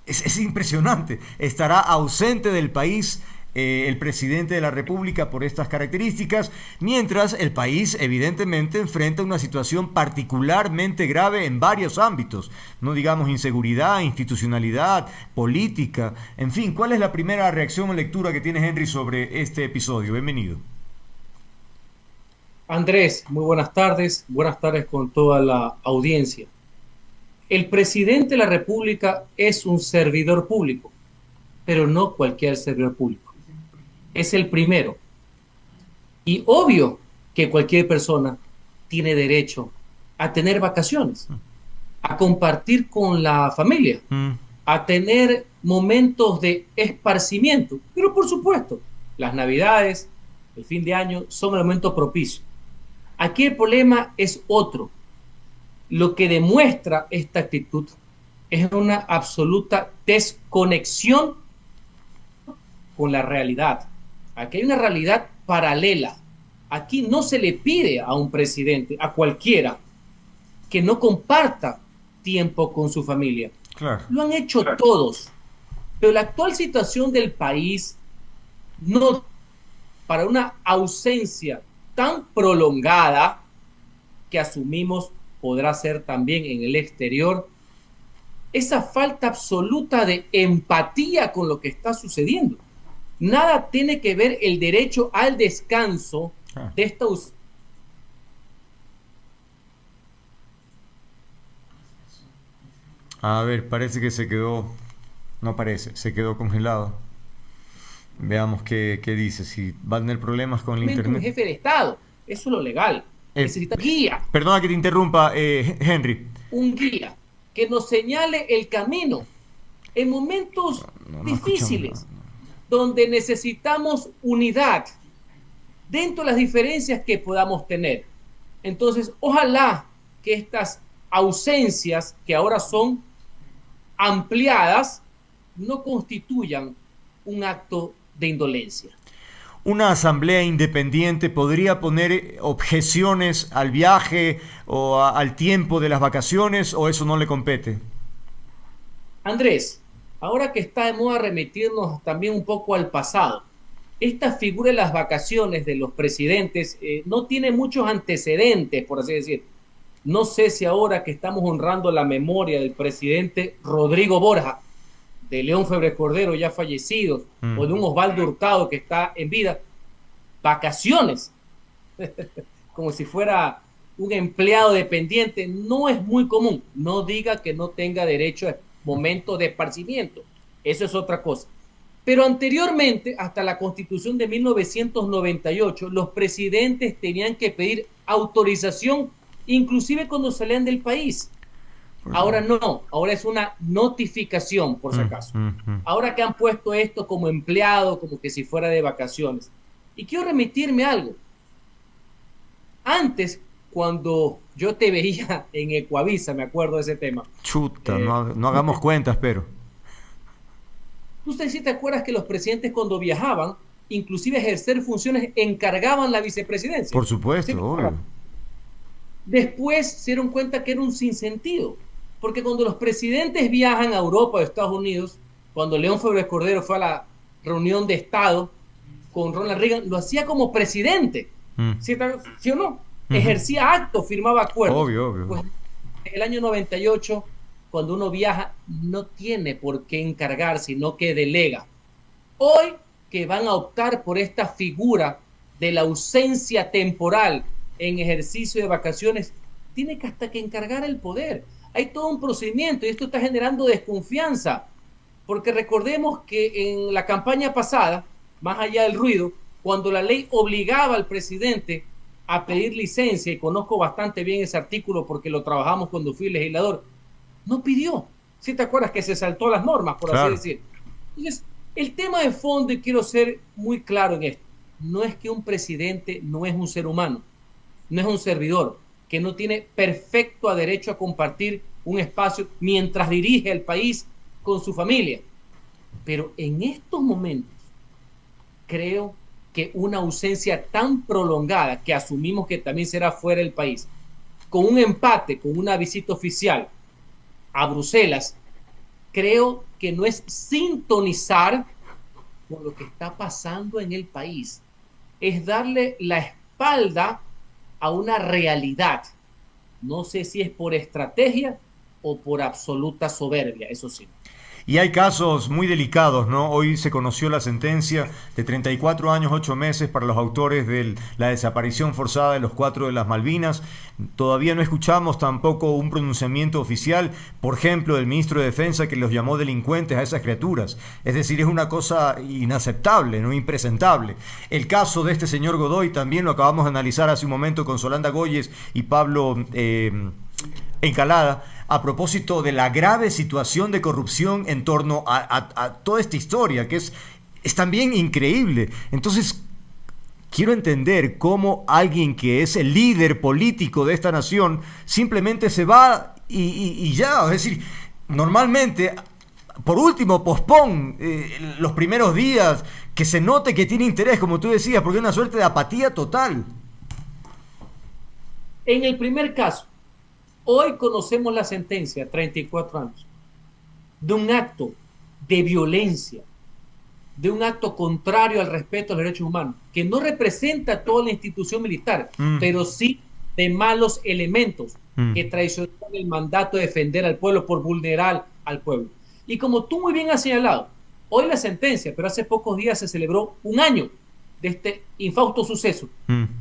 es impresionante. Estará ausente del país el presidente de la República por estas características, mientras el país evidentemente enfrenta una situación particularmente grave en varios ámbitos, no digamos inseguridad, institucionalidad, política, en fin. ¿Cuál es la primera reacción o lectura que tiene Henry sobre este episodio? Bienvenido. Andrés, muy buenas tardes con toda la audiencia. El presidente de la República es un servidor público, pero no cualquier servidor público. Es el primero. Y obvio que cualquier persona tiene derecho a tener vacaciones, a compartir con la familia, a tener momentos de esparcimiento. Pero por supuesto, las Navidades, el fin de año son el momento propicio. Aquí el problema es otro. Lo que demuestra esta actitud es una absoluta desconexión con la realidad. Aquí hay una realidad paralela. Aquí no se le pide a un presidente, a cualquiera, que no comparta tiempo con su familia. Claro. Lo han hecho todos. Pero la actual situación del país no, para una ausencia tan prolongada que asumimos podrá ser también en el exterior, esa falta absoluta de empatía con lo que está sucediendo. Nada tiene que ver el derecho al descanso de esta ausencia. A ver, parece que se quedó, no parece, se quedó congelado. Veamos qué dice, si va a tener problemas con el internet. Un jefe de Estado, eso es lo legal. Necesita guía. Perdona que te interrumpa, Henry. Un guía que nos señale el camino en momentos difíciles, donde necesitamos unidad dentro de las diferencias que podamos tener. Entonces, ojalá que estas ausencias, que ahora son ampliadas, no constituyan un acto de indolencia. ¿Una asamblea independiente podría poner objeciones al viaje o al tiempo de las vacaciones, o eso no le compete? Andrés, ahora que está de moda remitirnos también un poco al pasado, esta figura de las vacaciones de los presidentes no tiene muchos antecedentes, por así decir. No sé si ahora que estamos honrando la memoria del presidente Rodrigo Borja, de León Febres Cordero ya fallecidos, o de un Osvaldo Hurtado que está en vida, vacaciones, como si fuera un empleado dependiente, no es muy común. No diga que no tenga derecho a momentos de esparcimiento, eso es otra cosa. Pero anteriormente, hasta la Constitución de 1998, los presidentes tenían que pedir autorización, inclusive cuando salían del país. Ahora no, ahora es una notificación, por si acaso. Ahora que han puesto esto como empleado, como que si fuera de vacaciones. Y quiero remitirme a algo. Antes, cuando yo te veía en Ecuavisa, me acuerdo de ese tema. Chuta, no hagamos cuentas, pero... ¿Usted sí te acuerdas que los presidentes cuando viajaban, inclusive ejercer funciones, encargaban la vicepresidencia? Por supuesto, ¿Sí? obvio. Después se dieron cuenta que era un sinsentido, porque cuando los presidentes viajan a Europa o Estados Unidos, cuando León Febres Cordero fue a la reunión de Estado con Ronald Reagan, lo hacía como presidente. ¿Sí o no? Ejercía actos, firmaba acuerdos. Obvio. Pues, en el año 98, cuando uno viaja, no tiene por qué encargar, sino que delega. Hoy que van a optar por esta figura de la ausencia temporal en ejercicio de vacaciones, tiene que hasta que encargar el poder. Hay todo un procedimiento y esto está generando desconfianza, porque recordemos que en la campaña pasada, más allá del ruido, cuando la ley obligaba al presidente a pedir licencia, y conozco bastante bien ese artículo porque lo trabajamos cuando fui legislador, no pidió. ¿Sí te acuerdas que se saltó las normas, por así decir? Entonces, el tema de fondo, y quiero ser muy claro en esto, no es que un presidente no es un ser humano, no es un servidor, que no tiene perfecto derecho a compartir un espacio mientras dirige el país con su familia. Pero en estos momentos, creo que una ausencia tan prolongada, que asumimos que también será fuera del país, con un empate, con una visita oficial a Bruselas, creo que no es sintonizar con lo que está pasando en el país es darle la espalda a una realidad. No sé si es por estrategia o por absoluta soberbia, eso sí. Y hay casos muy delicados, ¿no? Hoy se conoció la sentencia de 34 años, 8 meses para los autores de la desaparición forzada de los 4 de las Malvinas. Todavía no escuchamos tampoco un pronunciamiento oficial, por ejemplo, del ministro de Defensa, que los llamó delincuentes a esas criaturas. Es decir, es una cosa inaceptable, no impresentable. El caso de este señor Godoy también lo acabamos de analizar hace un momento con Solanda Goyes y Pablo Encalada, a propósito de la grave situación de corrupción en torno a toda esta historia, que es también increíble. Entonces, quiero entender cómo alguien que es el líder político de esta nación simplemente se va y ya, es decir, normalmente, por último, pospon los primeros días, que se note que tiene interés, como tú decías, porque es una suerte de apatía total. En el primer caso, hoy conocemos la sentencia, 34 años, de un acto de violencia, de un acto contrario al respeto a los derechos humanos, que no representa toda la institución militar, pero sí de malos elementos que traicionaron el mandato de defender al pueblo por vulnerar al pueblo. Y como tú muy bien has señalado, hoy la sentencia, pero hace pocos días se celebró un año de este infausto suceso.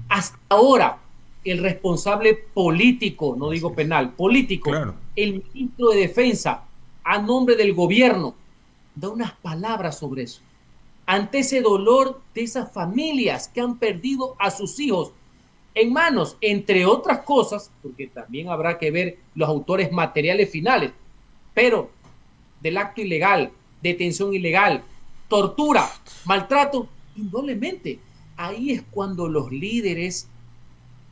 Hasta ahora, el responsable político, no digo penal, político, claro, el ministro de Defensa, a nombre del gobierno, da unas palabras sobre eso. Ante ese dolor de esas familias que han perdido a sus hijos en manos, entre otras cosas, porque también habrá que ver los autores materiales finales, pero del acto ilegal, detención ilegal, tortura, maltrato, indudablemente, ahí es cuando los líderes,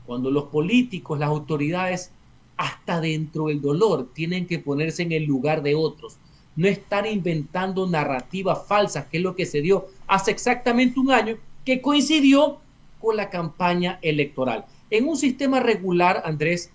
cuando los políticos, las autoridades, hasta dentro del dolor, tienen que ponerse en el lugar de otros. No estar inventando narrativas falsas, que es lo que se dio hace exactamente un año, que coincidió con la campaña electoral. En un sistema regular, Andrés,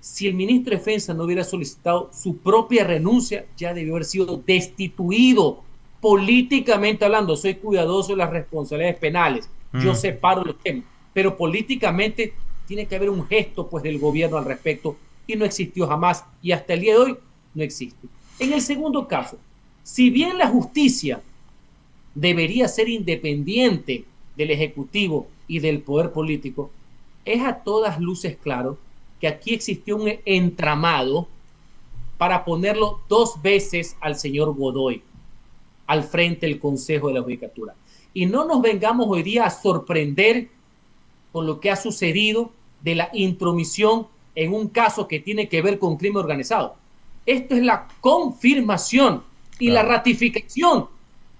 si el ministro de Defensa no hubiera solicitado su propia renuncia, ya debió haber sido destituido. Políticamente hablando, soy cuidadoso de las responsabilidades penales. Yo separo los temas, pero políticamente tiene que haber un gesto pues del gobierno al respecto, y no existió jamás, y hasta el día de hoy no existe. En el segundo caso, si bien la justicia debería ser independiente del Ejecutivo y del poder político, es a todas luces claro que aquí existió un entramado para ponerlo 2 veces al señor Godoy al frente del Consejo de la Judicatura. Y no nos vengamos hoy día a sorprender con lo que ha sucedido de la intromisión en un caso que tiene que ver con crimen organizado. Esto es la confirmación y la ratificación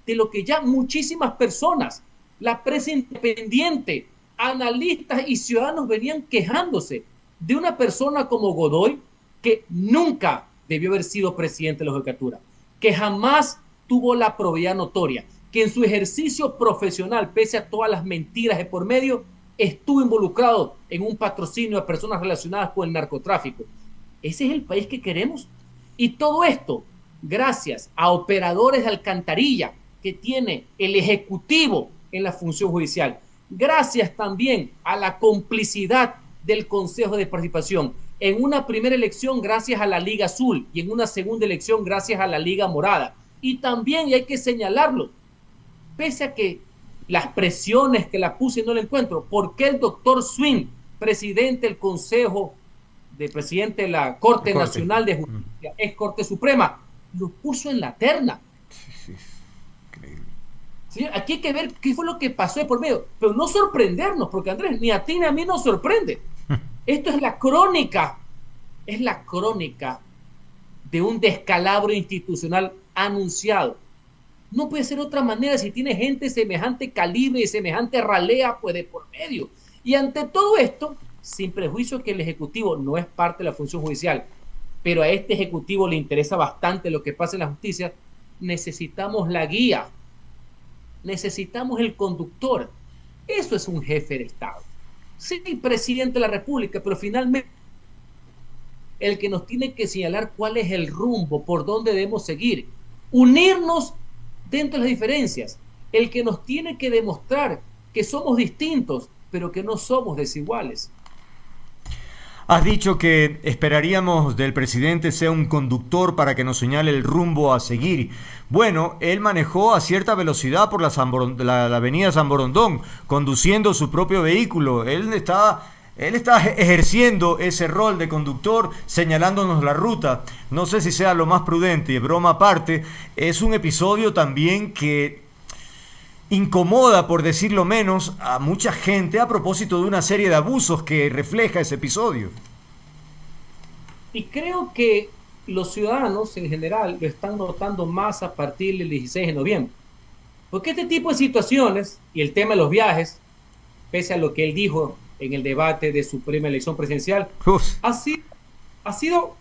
de lo que ya muchísimas personas, la prensa independiente, analistas y ciudadanos venían quejándose de una persona como Godoy, que nunca debió haber sido presidente de la Judicatura, que jamás tuvo la probidad notoria, que en su ejercicio profesional, pese a todas las mentiras de por medio, estuvo involucrado en un patrocinio a personas relacionadas con el narcotráfico. ¿Ese es el país que queremos? Y todo esto gracias a operadores de alcantarilla que tiene el Ejecutivo en la función judicial. Gracias también a la complicidad del Consejo de Participación. En una primera elección gracias a la Liga Azul y en una segunda elección gracias a la Liga Morada. Y también, y hay que señalarlo, pese a que las presiones que la puse y no la encuentro, ¿por qué el doctor Swing, presidente del Consejo, presidente de la Corte Nacional de Justicia, es Corte Suprema, lo puso en la terna? Sí, increíble. ¿Sí? Aquí hay que ver qué fue lo que pasó de por medio, pero no sorprendernos, porque Andrés, ni a ti ni a mí nos sorprende. Esto es la crónica de un descalabro institucional anunciado. No puede ser otra manera si tiene gente de semejante calibre y semejante ralea pues de por medio. Y ante todo esto, sin prejuicio que el Ejecutivo no es parte de la función judicial, pero a este Ejecutivo le interesa bastante lo que pasa en la justicia, necesitamos la guía, necesitamos el conductor. Eso es un jefe de Estado. Sí, presidente de la República, pero finalmente el que nos tiene que señalar cuál es el rumbo, por dónde debemos seguir, unirnos dentro de las diferencias. el que nos tiene que demostrar que somos distintos, pero que no somos desiguales. Has dicho que esperaríamos del presidente sea un conductor para que nos señale el rumbo a seguir. Bueno, él manejó a cierta velocidad por la avenida San Borondón, conduciendo su propio vehículo. Él está ejerciendo ese rol de conductor, señalándonos la ruta. No sé si sea lo más prudente, broma aparte, es un episodio también que incomoda, por decirlo menos, a mucha gente a propósito de una serie de abusos que refleja ese episodio. Y creo que los ciudadanos en general lo están notando más a partir del 16 de noviembre. Porque este tipo de situaciones y el tema de los viajes, pese a lo que él dijo en el debate de su primera elección presidencial, ha sido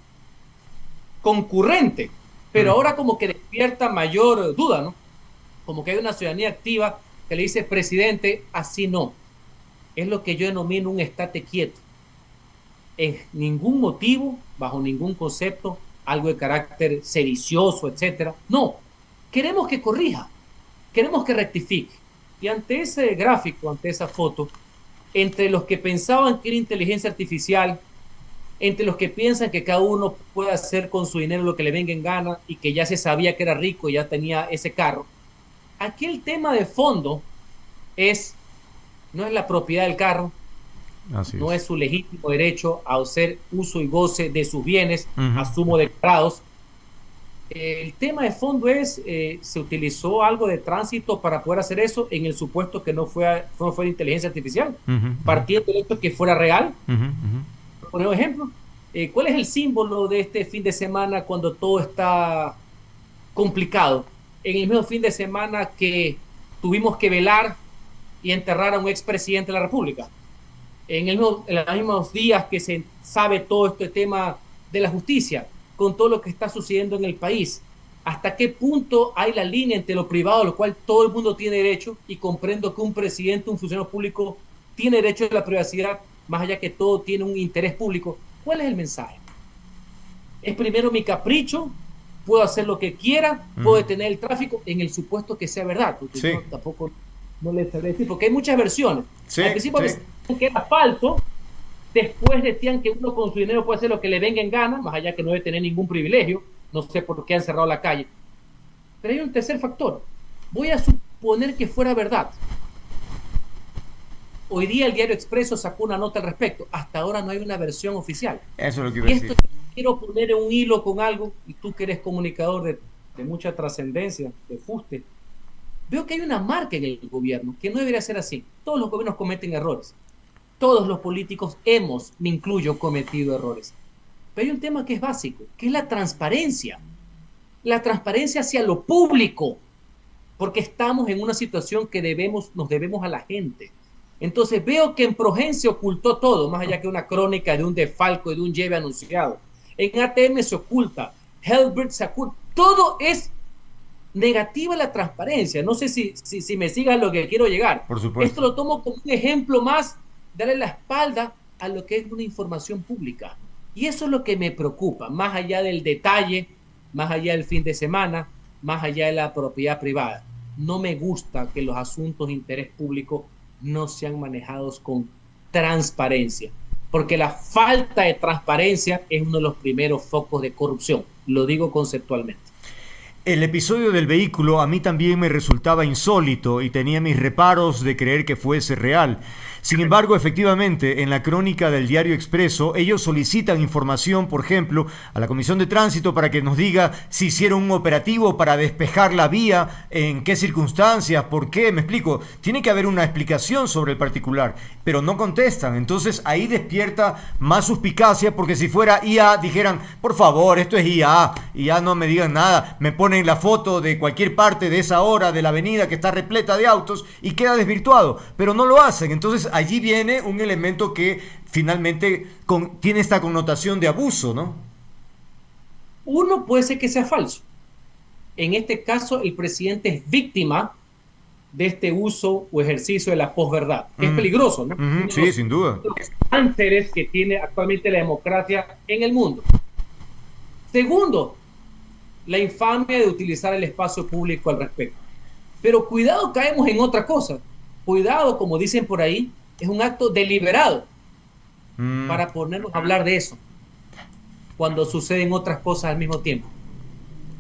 concurrente, pero ahora como que despierta mayor duda, ¿no? Como que hay una ciudadanía activa que le dice, presidente, así no. Es lo que yo denomino un estate quieto. En ningún motivo, bajo ningún concepto, algo de carácter sedicioso, etcétera. No, queremos que corrija, queremos que rectifique. Y ante ese gráfico, ante esa foto, entre los que pensaban que era inteligencia artificial, entre los que piensan que cada uno puede hacer con su dinero lo que le venga en gana y que ya se sabía que era rico y ya tenía ese carro, aquí el tema de fondo no es la propiedad del carro, no es su legítimo derecho a hacer uso y goce de sus bienes, asumo declarados. El tema de fondo es, se utilizó algo de tránsito para poder hacer eso en el supuesto que no fue inteligencia artificial, partiendo del hecho que fuera real. Por ejemplo, ¿cuál es el símbolo de este fin de semana cuando todo está complicado? En el mismo fin de semana que tuvimos que velar y enterrar a un expresidente de la República. En los mismos días que se sabe todo este tema de la justicia, con todo lo que está sucediendo en el país. ¿Hasta qué punto hay la línea entre lo privado, a lo cual todo el mundo tiene derecho? Y comprendo que un presidente, un funcionario público, tiene derecho a la privacidad, más allá que todo tiene un interés público. ¿Cuál es el mensaje? ¿Es primero mi capricho? ¿Puedo hacer lo que quiera? ¿Puedo detener el tráfico? En el supuesto que sea verdad. Porque yo tampoco no le sabré decir, porque hay muchas versiones. Al principio decían que era falso, después decían que uno con su dinero puede hacer lo que le venga en gana, más allá que no debe tener ningún privilegio. No sé por qué han cerrado la calle. Pero hay un tercer factor. Voy a suponer que fuera verdad. Hoy día el Diario Expreso sacó una nota al respecto. Hasta ahora no hay una versión oficial. Eso es lo que iba a decir. Quiero poner en un hilo con algo, y tú que eres comunicador de mucha trascendencia, de fuste, veo que hay una marca en el gobierno que no debería ser así. Todos los gobiernos cometen errores. Todos los políticos me incluyo, cometido errores. Pero hay un tema que es básico, que es la transparencia. La transparencia hacia lo público, porque estamos en una situación que nos debemos a la gente. Entonces veo que en Progen se ocultó todo, más allá que una crónica de un desfalco y de un lleve anunciado. En ATM se oculta, Helbert se oculta. Todo es negativa la transparencia. No sé si me sigas lo que quiero llegar. Por supuesto. Esto lo tomo como un ejemplo más, darle la espalda a lo que es una información pública. Y eso es lo que me preocupa, más allá del detalle, más allá del fin de semana, más allá de la propiedad privada. No me gusta que los asuntos de interés público no sean manejados con transparencia, porque la falta de transparencia es uno de los primeros focos de corrupción. Lo digo conceptualmente. El episodio del vehículo a mí también me resultaba insólito y tenía mis reparos de creer que fuese real. Sin embargo, efectivamente, en la crónica del Diario Expreso, ellos solicitan información, por ejemplo, a la Comisión de Tránsito para que nos diga si hicieron un operativo para despejar la vía, en qué circunstancias, por qué, me explico. Tiene que haber una explicación sobre el particular, pero no contestan. Entonces ahí despierta más suspicacia, porque si fuera IA dijeran, por favor, esto es IA, y ya no me digan nada, me ponen la foto de cualquier parte de esa hora de la avenida que está repleta de autos y queda desvirtuado, pero no lo hacen. Entonces allí viene un elemento que finalmente tiene esta connotación de abuso, ¿no? Uno, puede ser que sea falso. En este caso, el presidente es víctima de este uso o ejercicio de la posverdad, que es peligroso, ¿no? Sí, sin duda. Los cánceres que tiene actualmente la democracia en el mundo. Segundo, la infamia de utilizar el espacio público al respecto. Pero cuidado, caemos en otra cosa. Cuidado, como dicen por ahí, es un acto deliberado para ponernos a hablar de eso cuando suceden otras cosas al mismo tiempo.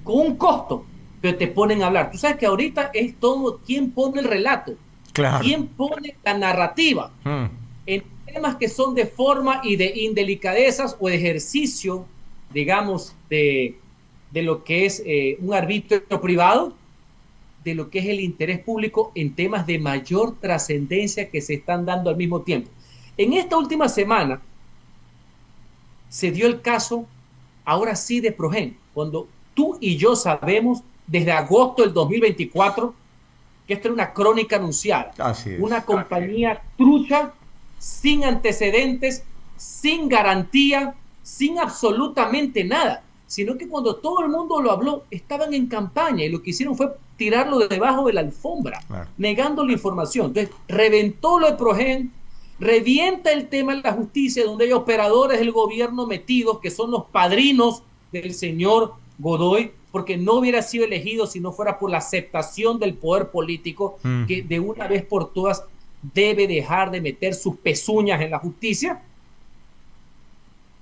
Con un costo, pero te ponen a hablar. Tú sabes que ahorita es todo quién pone el relato, Claro. quién pone la narrativa en temas que son de forma y de indelicadezas o de ejercicio, digamos, de lo que es un arbitrio privado, de lo que es el interés público en temas de mayor trascendencia que se están dando al mismo tiempo. En esta última semana se dio el caso, ahora sí, de Progen, cuando tú y yo sabemos desde agosto del 2024 que esto era una crónica anunciada. Así es. Una compañía trucha, sin antecedentes, sin garantía, sin absolutamente nada, sino que cuando todo el mundo lo habló, estaban en campaña y lo que hicieron fue tirarlo debajo de la alfombra, claro, negando la información. Entonces, reventó lo de Progen, revienta el tema de la justicia, donde hay operadores del gobierno metidos, que son los padrinos del señor Godoy, porque no hubiera sido elegido si no fuera por la aceptación del poder político, que de una vez por todas debe dejar de meter sus pezuñas en la justicia.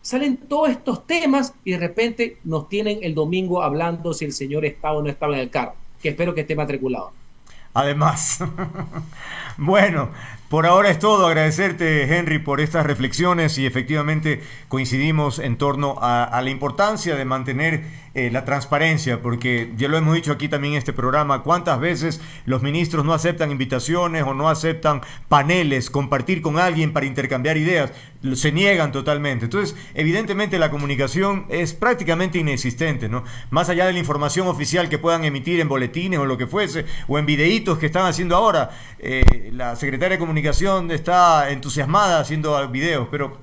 Salen todos estos temas y de repente nos tienen el domingo hablando si el señor estaba o no estaba en el carro, que espero que esté matriculado. Además, bueno, por ahora es todo. Agradecerte, Henry, por estas reflexiones, y efectivamente coincidimos en torno a la importancia de mantener la transparencia, porque ya lo hemos dicho aquí también en este programa, cuántas veces los ministros no aceptan invitaciones o no aceptan paneles, compartir con alguien para intercambiar ideas, se niegan totalmente. Entonces, evidentemente la comunicación es prácticamente inexistente, ¿no? Más allá de la información oficial que puedan emitir en boletines o lo que fuese, o en videitos que están haciendo ahora, la secretaria de Comunicación está entusiasmada haciendo videos, pero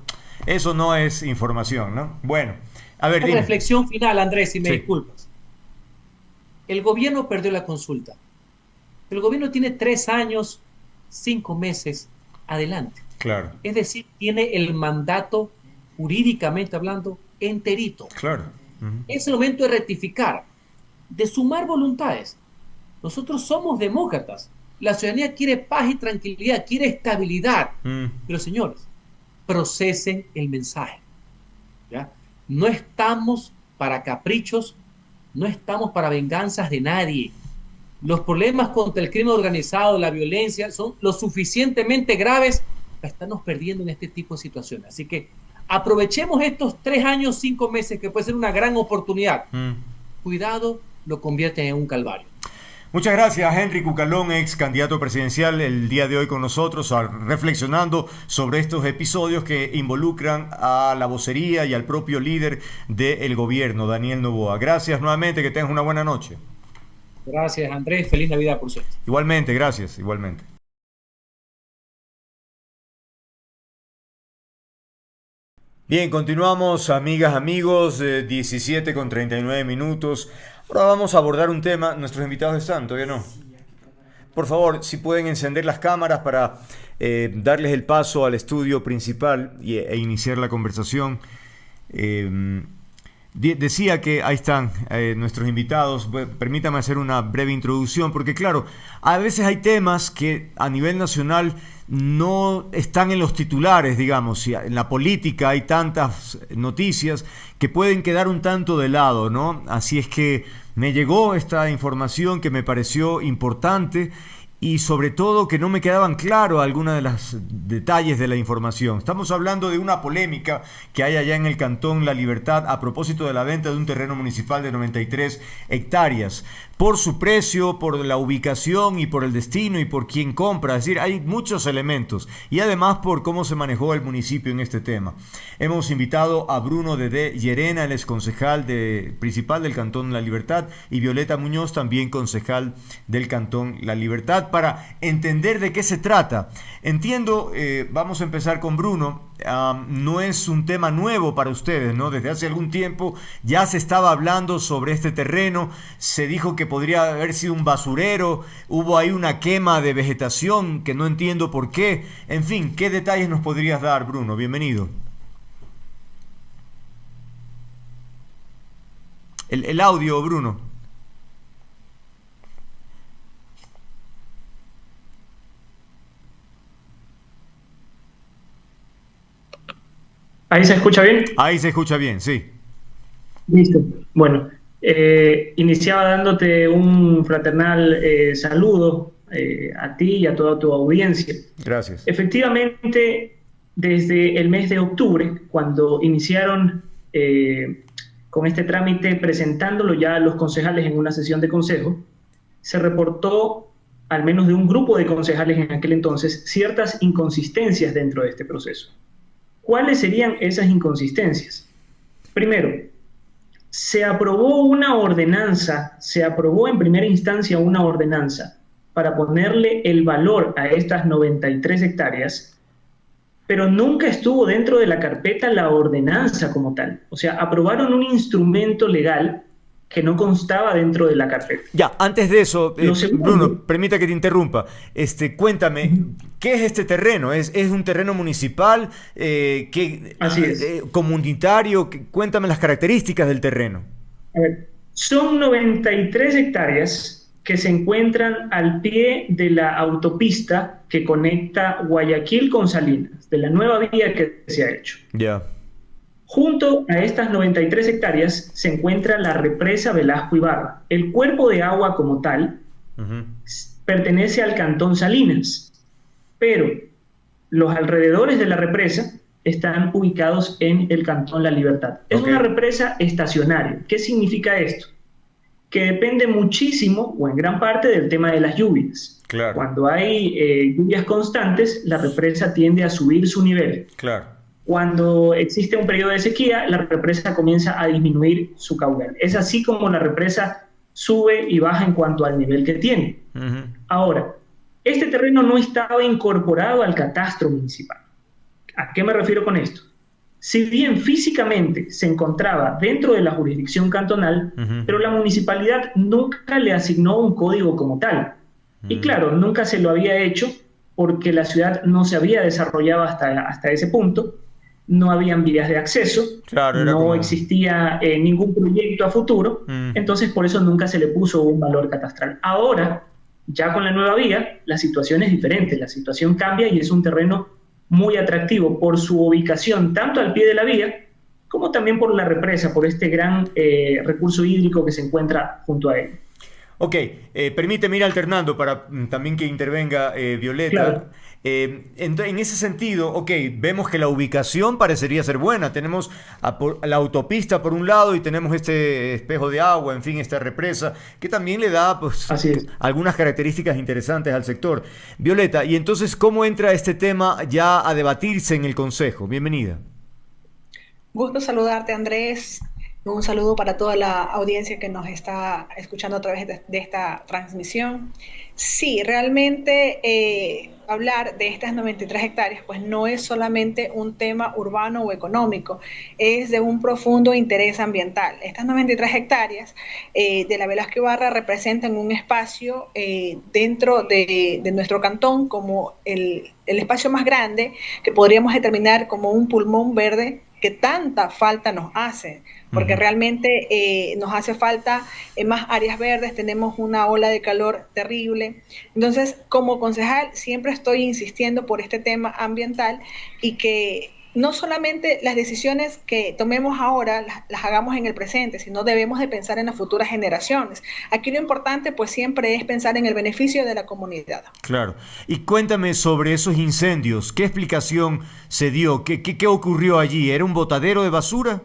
eso no es información, ¿no? Bueno, a ver, una reflexión final, Andrés, si me disculpas. El gobierno perdió la consulta. El gobierno tiene 3 años, 5 meses adelante. Claro. Es decir, tiene el mandato, jurídicamente hablando, enterito. Claro. Es el momento de rectificar, de sumar voluntades. Nosotros somos demócratas. La ciudadanía quiere paz y tranquilidad, quiere estabilidad. Pero, señores, procesen el mensaje, ¿ya? No estamos para caprichos, no estamos para venganzas de nadie. Los problemas contra el crimen organizado, la violencia, son lo suficientemente graves para estarnos perdiendo en este tipo de situaciones. Así que aprovechemos estos 3 años, 5 meses, que puede ser una gran oportunidad. Cuidado, lo convierten en un calvario. Muchas gracias, Henry Cucalón, ex candidato presidencial, el día de hoy con nosotros, reflexionando sobre estos episodios que involucran a la vocería y al propio líder del gobierno, Daniel Noboa. Gracias nuevamente, que tengas una buena noche. Gracias, Andrés. Feliz Navidad, por cierto. Igualmente, gracias, igualmente. Bien, continuamos, amigas, amigos, 17:39. Ahora vamos a abordar un tema. Nuestros invitados están, todavía no. Por favor, si pueden encender las cámaras para darles el paso al estudio principal e iniciar la conversación. Decía que ahí están nuestros invitados. Permítame hacer una breve introducción, porque claro, a veces hay temas que a nivel nacional no están en los titulares, digamos. En la política hay tantas noticias que pueden quedar un tanto de lado, ¿no? Así es que me llegó esta información que me pareció importante, y sobre todo que no me quedaban claros algunos de los detalles de la información. Estamos hablando de una polémica que hay allá en el Cantón La Libertad a propósito de la venta de un terreno municipal de 93 hectáreas. Por su precio, por la ubicación y por el destino y por quién compra. Es decir, hay muchos elementos. Y además por cómo se manejó el municipio en este tema. Hemos invitado a Bruno de Llerena, el exconcejal principal del Cantón La Libertad, y Violeta Muñoz, también concejal del Cantón La Libertad, para entender de qué se trata. Entiendo, vamos a empezar con Bruno. No es un tema nuevo para ustedes, ¿no? Desde hace algún tiempo ya se estaba hablando sobre este terreno. Se dijo que podría haber sido un basurero. Hubo ahí una quema de vegetación que no entiendo por qué. En fin, ¿qué detalles nos podrías dar, Bruno? Bienvenido. El audio, Bruno. ¿Ahí se escucha bien? Ahí se escucha bien, sí. Listo. Bueno, iniciaba dándote un fraternal saludo a ti y a toda tu audiencia. Gracias. Efectivamente, desde el mes de octubre, cuando iniciaron con este trámite, presentándolo ya a los concejales en una sesión de consejo, se reportó, al menos de un grupo de concejales en aquel entonces, ciertas inconsistencias dentro de este proceso. ¿Cuáles serían esas inconsistencias? Primero, se aprobó una ordenanza, se aprobó en primera instancia una ordenanza para ponerle el valor a estas 93 hectáreas, pero nunca estuvo dentro de la carpeta la ordenanza como tal. O sea, aprobaron un instrumento legal que no constaba dentro de la carpeta. Ya, antes de eso, Bruno, permita que te interrumpa. Cuéntame, ¿qué es este terreno? ¿Es un terreno municipal? Así es. ¿Comunitario? Cuéntame las características del terreno. A ver, son 93 hectáreas que se encuentran al pie de la autopista que conecta Guayaquil con Salinas, de la nueva vía que se ha hecho. Ya. Junto a estas 93 hectáreas se encuentra la represa Velasco Ibarra. El cuerpo de agua como tal pertenece al cantón Salinas, pero los alrededores de la represa están ubicados en el cantón La Libertad. Es una represa estacionaria. ¿Qué significa esto? Que depende muchísimo, o en gran parte, del tema de las lluvias. Claro. Cuando hay lluvias constantes, la represa tiende a subir su nivel. Claro. Cuando existe un periodo de sequía, la represa comienza a disminuir su caudal. Es así como la represa sube y baja en cuanto al nivel que tiene. Ahora, este terreno no estaba incorporado al catastro municipal. ¿A qué me refiero con esto? Si bien físicamente se encontraba dentro de la jurisdicción cantonal, pero la municipalidad nunca le asignó un código como tal. Y claro, nunca se lo había hecho porque la ciudad no se había desarrollado hasta ese punto. No habían vías de acceso, claro, no existía ningún proyecto a futuro, entonces por eso nunca se le puso un valor catastral. Ahora, ya con la nueva vía, la situación es diferente, la situación cambia y es un terreno muy atractivo por su ubicación, tanto al pie de la vía, como también por la represa, por este gran recurso hídrico que se encuentra junto a él. Ok, permíteme ir alternando para también que intervenga Violeta. Claro. En ese sentido, ok, vemos que la ubicación parecería ser buena. Tenemos la autopista por un lado y tenemos este espejo de agua, en fin, esta represa, que también le da pues, algunas características interesantes al sector. Violeta, y entonces, ¿cómo entra este tema ya a debatirse en el Consejo? Bienvenida. Gusto saludarte, Andrés. Un saludo para toda la audiencia que nos está escuchando a través de esta transmisión. Sí, realmente hablar de estas 93 hectáreas pues no es solamente un tema urbano o económico, es de un profundo interés ambiental. Estas 93 hectáreas de la Velasco Ibarra representan un espacio dentro de nuestro cantón como el espacio más grande que podríamos determinar como un pulmón verde que tanta falta nos hace, porque realmente nos hace falta más áreas verdes, tenemos una ola de calor terrible. Entonces, como concejal, siempre estoy insistiendo por este tema ambiental y que no solamente las decisiones que tomemos ahora las hagamos en el presente, sino debemos de pensar en las futuras generaciones. Aquí lo importante pues siempre es pensar en el beneficio de la comunidad. Claro. Y cuéntame sobre esos incendios. ¿Qué explicación se dio? ¿Qué ocurrió allí? ¿Era un botadero de basura?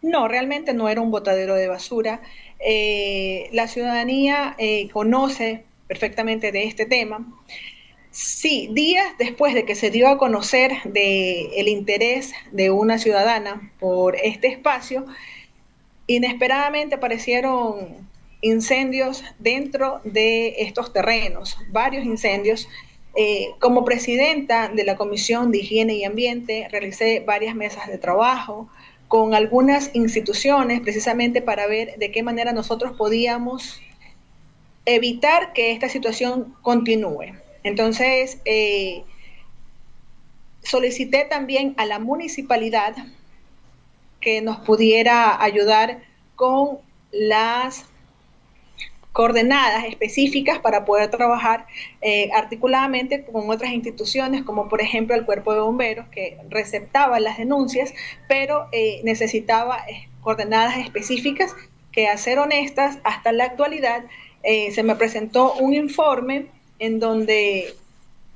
No, realmente no era un botadero de basura. La ciudadanía conoce perfectamente de este tema. Sí, días después de que se dio a conocer del interés de una ciudadana por este espacio, inesperadamente aparecieron incendios dentro de estos terrenos, varios incendios. Como presidenta de la Comisión de Higiene y Ambiente, realicé varias mesas de trabajo con algunas instituciones precisamente para ver de qué manera nosotros podíamos evitar que esta situación continúe. Entonces, solicité también a la municipalidad que nos pudiera ayudar con coordenadas específicas para poder trabajar articuladamente con otras instituciones, como por ejemplo el Cuerpo de Bomberos, que receptaba las denuncias, pero necesitaba coordenadas específicas que, a ser honestas, hasta la actualidad se me presentó un informe en donde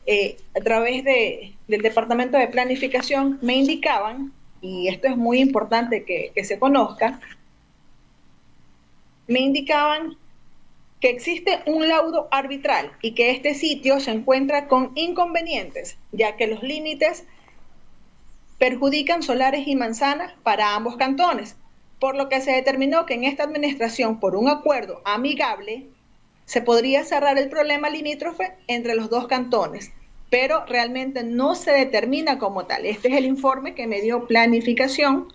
a través del Departamento de Planificación me indicaban, y esto es muy importante que se conozca, me indicaban que existe un laudo arbitral y que este sitio se encuentra con inconvenientes, ya que los límites perjudican Solares y Manzana para ambos cantones, por lo que se determinó que en esta administración, por un acuerdo amigable, se podría cerrar el problema limítrofe entre los dos cantones, pero realmente no se determina como tal. Este es el informe que me dio Planificación.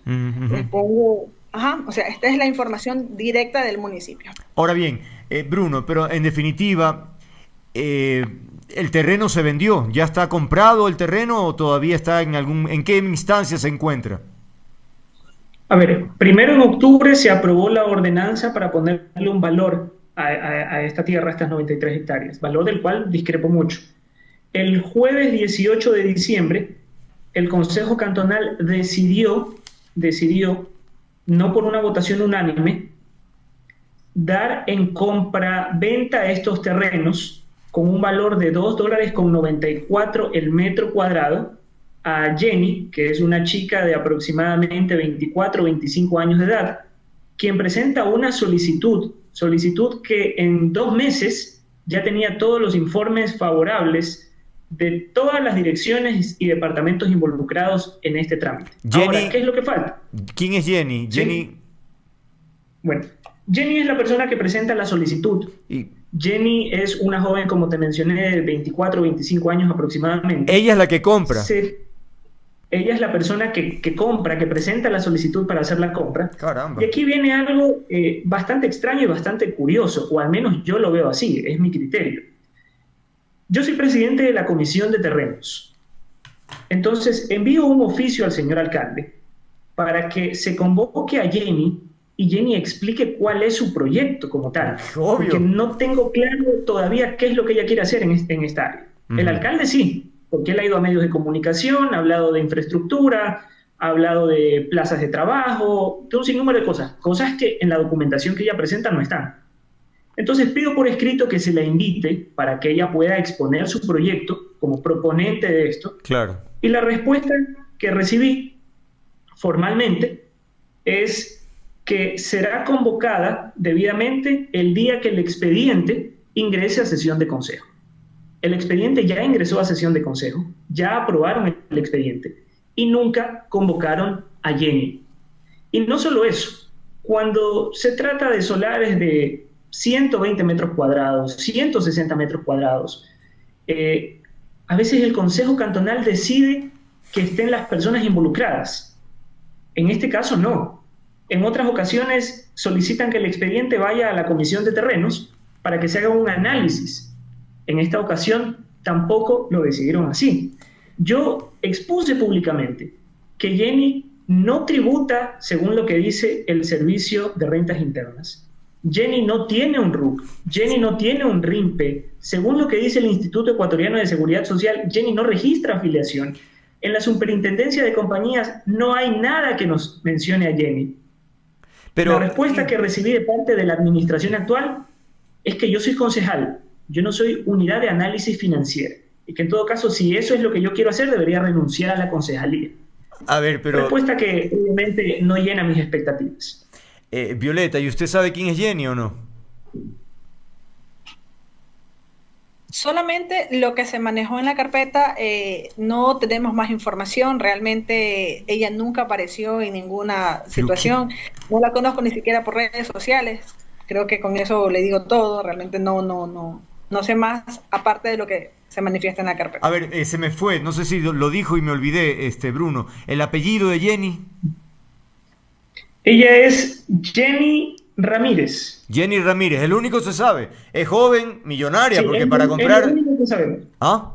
Les pongo, o sea, esta es la información directa del municipio. Ahora bien, Bruno, pero en definitiva, ¿el terreno se vendió? ¿Ya está comprado el terreno o todavía está en qué instancia se encuentra? A ver, primero en octubre se aprobó la ordenanza para ponerle un valor a esta tierra, a estas 93 hectáreas, valor del cual discrepo mucho. El jueves 18 de diciembre, el Consejo Cantonal decidió, no por una votación unánime, dar en compra-venta estos terrenos con un valor de $2.94 el metro cuadrado a Jenny, que es una chica de aproximadamente 24 o 25 años de edad, quien presenta una solicitud que en 2 meses ya tenía todos los informes favorables de todas las direcciones y departamentos involucrados en este trámite. Jenny, ahora, ¿qué es lo que falta? ¿Quién es Jenny? Bueno, Jenny es la persona que presenta la solicitud. Jenny es una joven, como te mencioné, de 24 o 25 años aproximadamente. Ella es la que compra. Ella es la persona que compra, que presenta la solicitud para hacer la compra. Caramba. Y aquí viene algo bastante extraño y bastante curioso, o al menos yo lo veo así, es mi criterio. Yo soy presidente de la Comisión de Terrenos. Entonces envío un oficio al señor alcalde para que se convoque a Jenny y Jenny explique cuál es su proyecto como tal. Obvio. Porque no tengo claro todavía qué es lo que ella quiere hacer en esta área. El alcalde sí, porque él ha ido a medios de comunicación, ha hablado de infraestructura, ha hablado de plazas de trabajo, de un sinnúmero de cosas que en la documentación que ella presenta no están. Entonces pido por escrito que se la invite para que ella pueda exponer su proyecto como proponente de esto. Claro. Y la respuesta que recibí formalmente es que será convocada debidamente el día que el expediente ingrese a sesión de consejo. El expediente ya ingresó a sesión de consejo, ya aprobaron el expediente y nunca convocaron a Jenny. Y no solo eso, cuando se trata de solares de 120 metros cuadrados, 160 metros cuadrados, a veces el Consejo Cantonal decide que estén las personas involucradas. En este caso no. En otras ocasiones solicitan que el expediente vaya a la Comisión de Terrenos para que se haga un análisis. En esta ocasión tampoco lo decidieron así. Yo expuse públicamente que Jenny no tributa según lo que dice el Servicio de Rentas Internas. Jenny no tiene un RUC, Jenny no tiene un RIMPE. Según lo que dice el Instituto Ecuatoriano de Seguridad Social, Jenny no registra afiliación. En la Superintendencia de Compañías no hay nada que nos mencione a Jenny. Pero la respuesta que recibí de parte de la administración actual es que yo soy concejal, yo no soy unidad de análisis financiera, y que en todo caso, si eso es lo que yo quiero hacer, debería renunciar a la concejalía. A ver, pero... Respuesta que obviamente no llena mis expectativas. Violeta, ¿y usted sabe quién es Jenny o no? Solamente lo que se manejó en la carpeta, no tenemos más información. Realmente ella nunca apareció en ninguna situación. No la conozco ni siquiera por redes sociales. Creo que con eso le digo todo. Realmente no sé más aparte de lo que se manifiesta en la carpeta. A ver, se me fue, no sé si lo dijo y me olvidé, Bruno. ¿El apellido de Jenny? Ella es Jenny Ramírez. Jenny Ramírez, el único se sabe. Es joven, millonaria, sí, porque para comprar... Es lo único que sabemos. ¿Ah?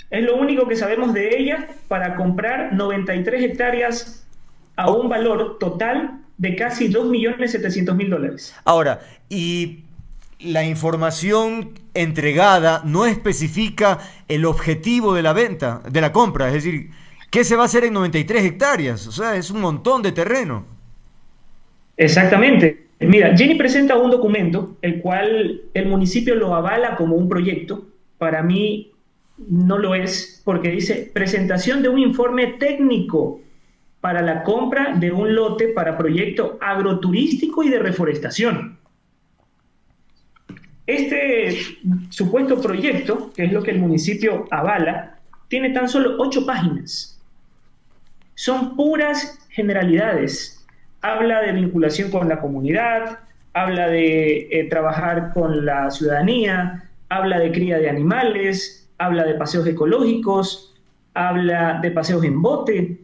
Es lo único que sabemos de ella para comprar 93 hectáreas a un valor total de casi $2.700.000. Ahora, y la información entregada no especifica el objetivo de la venta, de la compra, es decir, ¿qué se va a hacer en 93 hectáreas? O sea, es un montón de terreno. Exactamente. Mira, Jenny presenta un documento, el cual el municipio lo avala como un proyecto. Para mí no lo es, porque dice presentación de un informe técnico para la compra de un lote para proyecto agroturístico y de reforestación. Este supuesto proyecto, que es lo que el municipio avala, tiene tan solo 8 páginas. Son puras generalidades. Habla de vinculación con la comunidad, habla de trabajar con la ciudadanía, habla de cría de animales, habla de paseos ecológicos, habla de paseos en bote,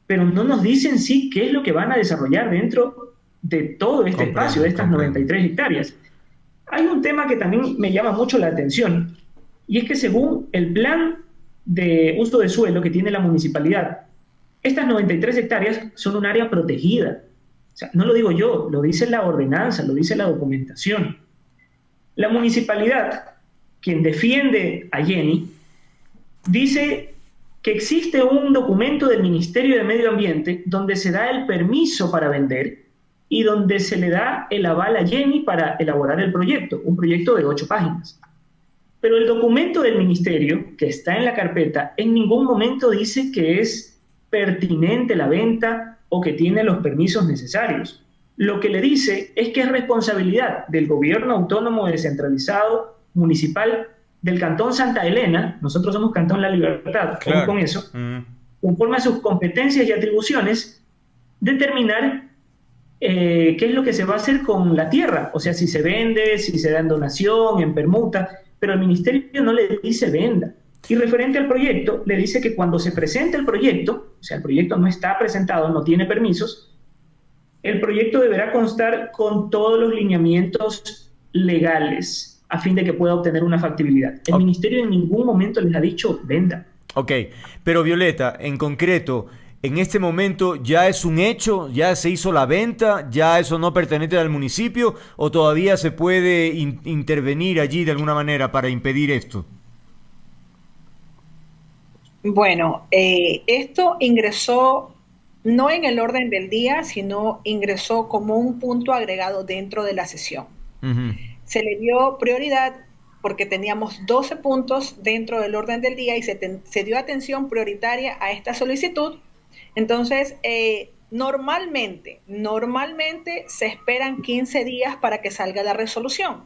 pero no nos dicen sí qué es lo que van a desarrollar dentro de todo este espacio, de estas 93 hectáreas. Hay un tema que también me llama mucho la atención, y es que según el plan de uso de suelo que tiene la municipalidad, estas 93 hectáreas son un área protegida. O sea, no lo digo yo, lo dice la ordenanza, lo dice la documentación. La municipalidad, quien defiende a Jenny, dice que existe un documento del Ministerio de Medio Ambiente donde se da el permiso para vender y donde se le da el aval a Jenny para elaborar el proyecto, un proyecto de 8 páginas. Pero el documento del ministerio, que está en la carpeta, en ningún momento dice que es pertinente la venta o que tiene los permisos necesarios. Lo que le dice es que es responsabilidad del gobierno autónomo descentralizado municipal del Cantón Santa Elena, nosotros somos Cantón La Libertad, claro, con eso, conforme a sus competencias y atribuciones, determinar qué es lo que se va a hacer con la tierra, o sea, si se vende, si se da en donación, en permuta, pero el ministerio no le dice venda. Y referente al proyecto, le dice que cuando se presente el proyecto, o sea, el proyecto no está presentado, no tiene permisos, el proyecto deberá constar con todos los lineamientos legales a fin de que pueda obtener una factibilidad. El ministerio en ningún momento les ha dicho venda. Ok, pero Violeta, en concreto, en este momento ya es un hecho, ya se hizo la venta, ya eso no pertenece al municipio, o todavía se puede intervenir allí de alguna manera para impedir esto. Bueno, esto ingresó no en el orden del día, sino ingresó como un punto agregado dentro de la sesión. Se le dio prioridad porque teníamos 12 puntos dentro del orden del día y se dio atención prioritaria a esta solicitud. Entonces, normalmente se esperan 15 días para que salga la resolución,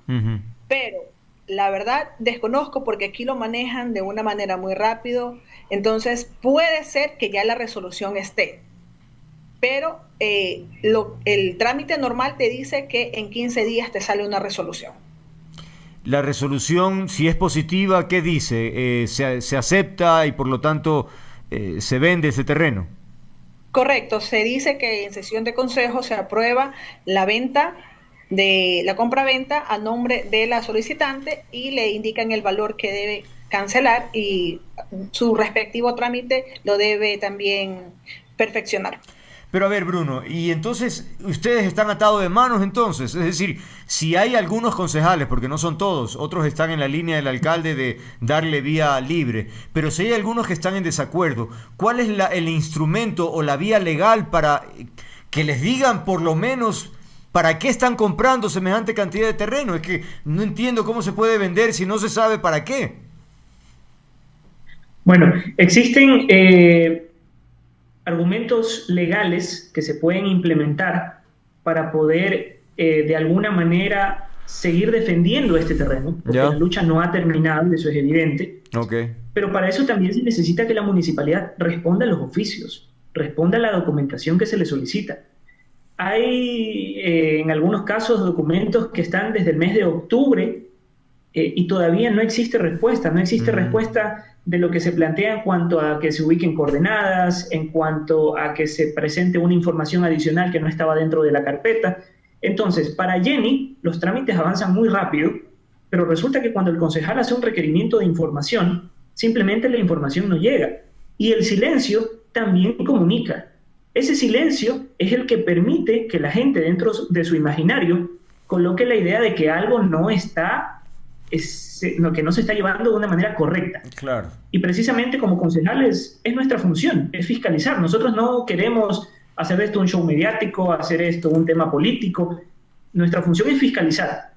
pero la verdad desconozco porque aquí lo manejan de una manera muy rápido, entonces puede ser que ya la resolución esté, pero el trámite normal te dice que en 15 días te sale una resolución. La resolución, si es positiva, ¿qué dice? ¿Se acepta y por lo tanto se vende ese terreno? Correcto, se dice que en sesión de consejo se aprueba la venta de la compra-venta a nombre de la solicitante y le indican el valor que debe cancelar y su respectivo trámite lo debe también perfeccionar. Pero a ver, Bruno, y entonces ustedes están atados de manos entonces, es decir, si hay algunos concejales, porque no son todos, otros están en la línea del alcalde de darle vía libre, pero si hay algunos que están en desacuerdo, ¿cuál es el instrumento o la vía legal para que les digan por lo menos para qué están comprando semejante cantidad de terreno? Es que no entiendo cómo se puede vender si no se sabe para qué. Bueno, existen argumentos legales que se pueden implementar para poder de alguna manera seguir defendiendo este terreno, porque la lucha no ha terminado, eso es evidente. Pero para eso también se necesita que la municipalidad responda a los oficios, responda a la documentación que se le solicita. Hay en algunos casos documentos que están desde el mes de octubre y todavía no existe respuesta, respuesta de lo que se plantea en cuanto a que se ubiquen coordenadas, en cuanto a que se presente una información adicional que no estaba dentro de la carpeta. Entonces, para Jenny, los trámites avanzan muy rápido, pero resulta que cuando el concejal hace un requerimiento de información, simplemente la información no llega. Y el silencio también comunica. Ese silencio es el que permite que la gente dentro de su imaginario coloque la idea de que algo no está, que no se está llevando de una manera correcta. Claro. Y precisamente como concejales es nuestra función, es fiscalizar. Nosotros no queremos hacer esto un show mediático, hacer esto un tema político. Nuestra función es fiscalizar,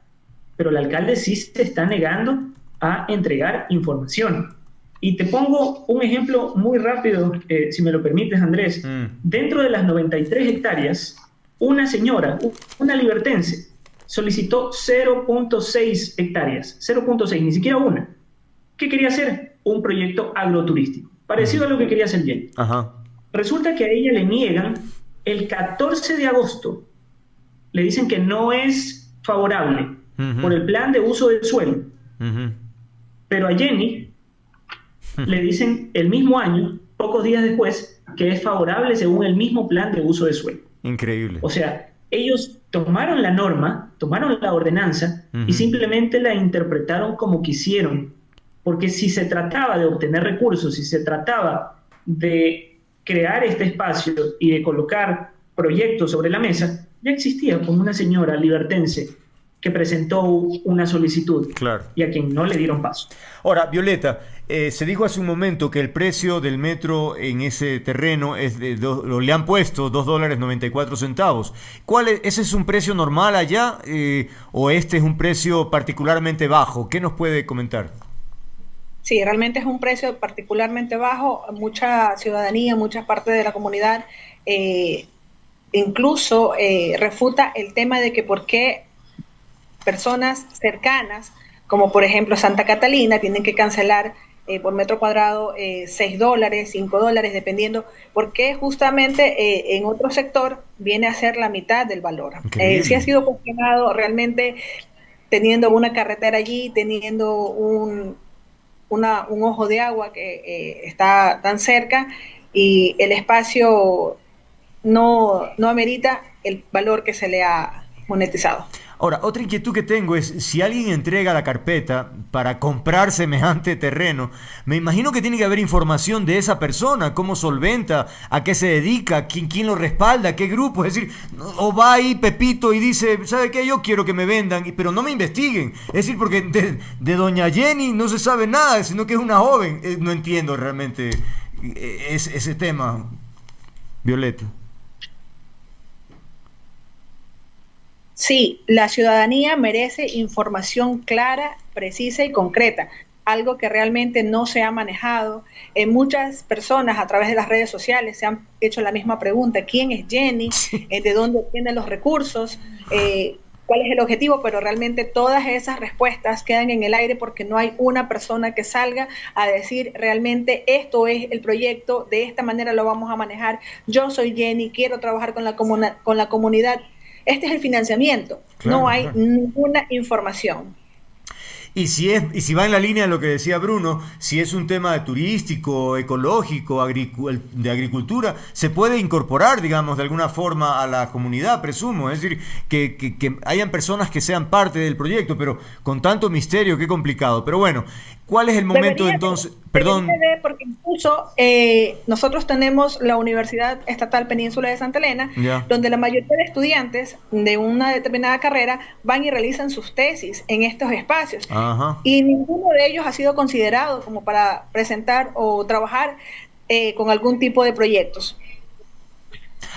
pero el alcalde sí se está negando a entregar información. Y te pongo un ejemplo muy rápido, si me lo permites, Andrés. Dentro de las 93 hectáreas, una señora, una libertense, solicitó 0.6 hectáreas, 0.6, ni siquiera una. ¿Qué quería hacer? Un proyecto agroturístico, parecido a lo que quería hacer Jenny. Ajá. Resulta que a ella le niegan el 14 de agosto, le dicen que no es favorable por el plan de uso del suelo. Pero a Jenny le dicen el mismo año, pocos días después, que es favorable según el mismo plan de uso de suelo. Increíble. O sea, ellos tomaron la norma, tomaron la ordenanza y simplemente la interpretaron como quisieron. Porque si se trataba de obtener recursos, si se trataba de crear este espacio y de colocar proyectos sobre la mesa, ya existía con una señora libertense que presentó una solicitud, claro, y a quien no le dieron paso. Ahora, Violeta, se dijo hace un momento que el precio del metro en ese terreno es de le han puesto $2.94. ¿Ese es un precio normal allá o este es un precio particularmente bajo? ¿Qué nos puede comentar? Sí, realmente es un precio particularmente bajo. Mucha ciudadanía, muchas partes de la comunidad incluso refuta el tema de que por qué personas cercanas, como por ejemplo Santa Catalina, tienen que cancelar por metro cuadrado $6, $5, dependiendo, porque justamente en otro sector viene a ser la mitad del valor. Sí ha sido cuestionado realmente, teniendo una carretera allí, teniendo un ojo de agua que está tan cerca, y el espacio no amerita el valor que se le ha monetizado. Ahora, otra inquietud que tengo es, si alguien entrega la carpeta para comprar semejante terreno, me imagino que tiene que haber información de esa persona, cómo solventa, a qué se dedica, quién lo respalda, qué grupo. Es decir, o va ahí Pepito y dice, ¿sabe qué? Yo quiero que me vendan, pero no me investiguen. Es decir, porque de doña Jenny no se sabe nada, sino que es una joven. No entiendo realmente ese tema, Violeta. Sí, la ciudadanía merece información clara, precisa y concreta, algo que realmente no se ha manejado. Muchas personas a través de las redes sociales se han hecho la misma pregunta: ¿quién es Jenny? ¿De dónde obtiene los recursos? ¿Cuál es el objetivo? Pero realmente todas esas respuestas quedan en el aire porque no hay una persona que salga a decir realmente esto es el proyecto, de esta manera lo vamos a manejar. Yo soy Jenny, quiero trabajar con la comunidad. Este es el financiamiento, claro, no hay ninguna información. Y si va en la línea de lo que decía Bruno, si es un tema de turístico, ecológico, de agricultura, se puede incorporar, digamos, de alguna forma a la comunidad, presumo. Es decir, que hayan personas que sean parte del proyecto, pero con tanto misterio, qué complicado. Pero bueno, ¿cuál es el momento entonces? Perdón. Porque incluso nosotros tenemos la Universidad Estatal Península de Santa Elena, donde la mayoría de estudiantes de una determinada carrera van y realizan sus tesis en estos espacios. Ajá. Y ninguno de ellos ha sido considerado como para presentar o trabajar con algún tipo de proyectos.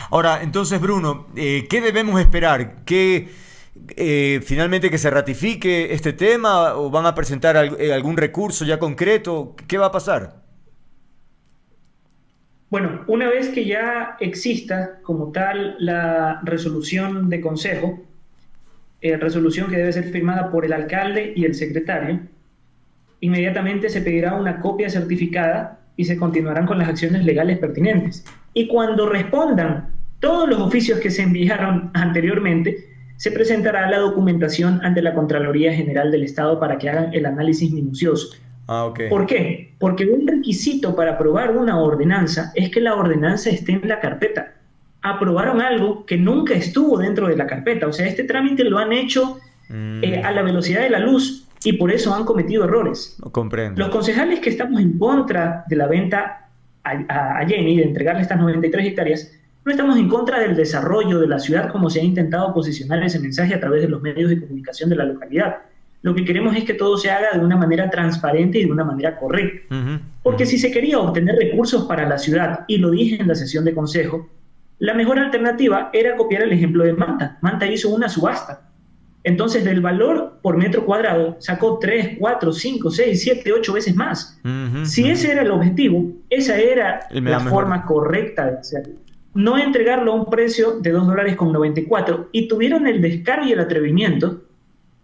Ahora, entonces, Bruno, ¿qué debemos esperar? Finalmente que se ratifique este tema, o van a presentar algún recurso ya concreto? ¿Qué va a pasar? Bueno, una vez que ya exista como tal la resolución de consejo, resolución que debe ser firmada por el alcalde y el secretario, inmediatamente se pedirá una copia certificada y se continuarán con las acciones legales pertinentes. Y cuando respondan todos los oficios que se enviaron anteriormente, se presentará la documentación ante la Contraloría General del Estado para que hagan el análisis minucioso. Okay. ¿Por qué? Porque un requisito para aprobar una ordenanza es que la ordenanza esté en la carpeta. Aprobaron algo que nunca estuvo dentro de la carpeta. O sea, este trámite lo han hecho a la velocidad de la luz y por eso han cometido errores. No comprendo. Los concejales que estamos en contra de la venta a Jenny, de entregarle estas 93 hectáreas, No estamos en contra del desarrollo de la ciudad como se ha intentado posicionar ese mensaje a través de los medios de comunicación de la localidad. Lo que queremos es que todo se haga de una manera transparente y de una manera correcta. Porque si se quería obtener recursos para la ciudad, y lo dije en la sesión de consejo, la mejor alternativa era copiar el ejemplo de Manta. Manta hizo una subasta. Entonces, del valor por metro cuadrado, sacó 3, 4, 5, 6, 7, 8 veces más. Si ese era el objetivo, esa era la forma correcta de hacerlo. No entregarlo a un precio de $2.94. Y tuvieron el descaro y el atrevimiento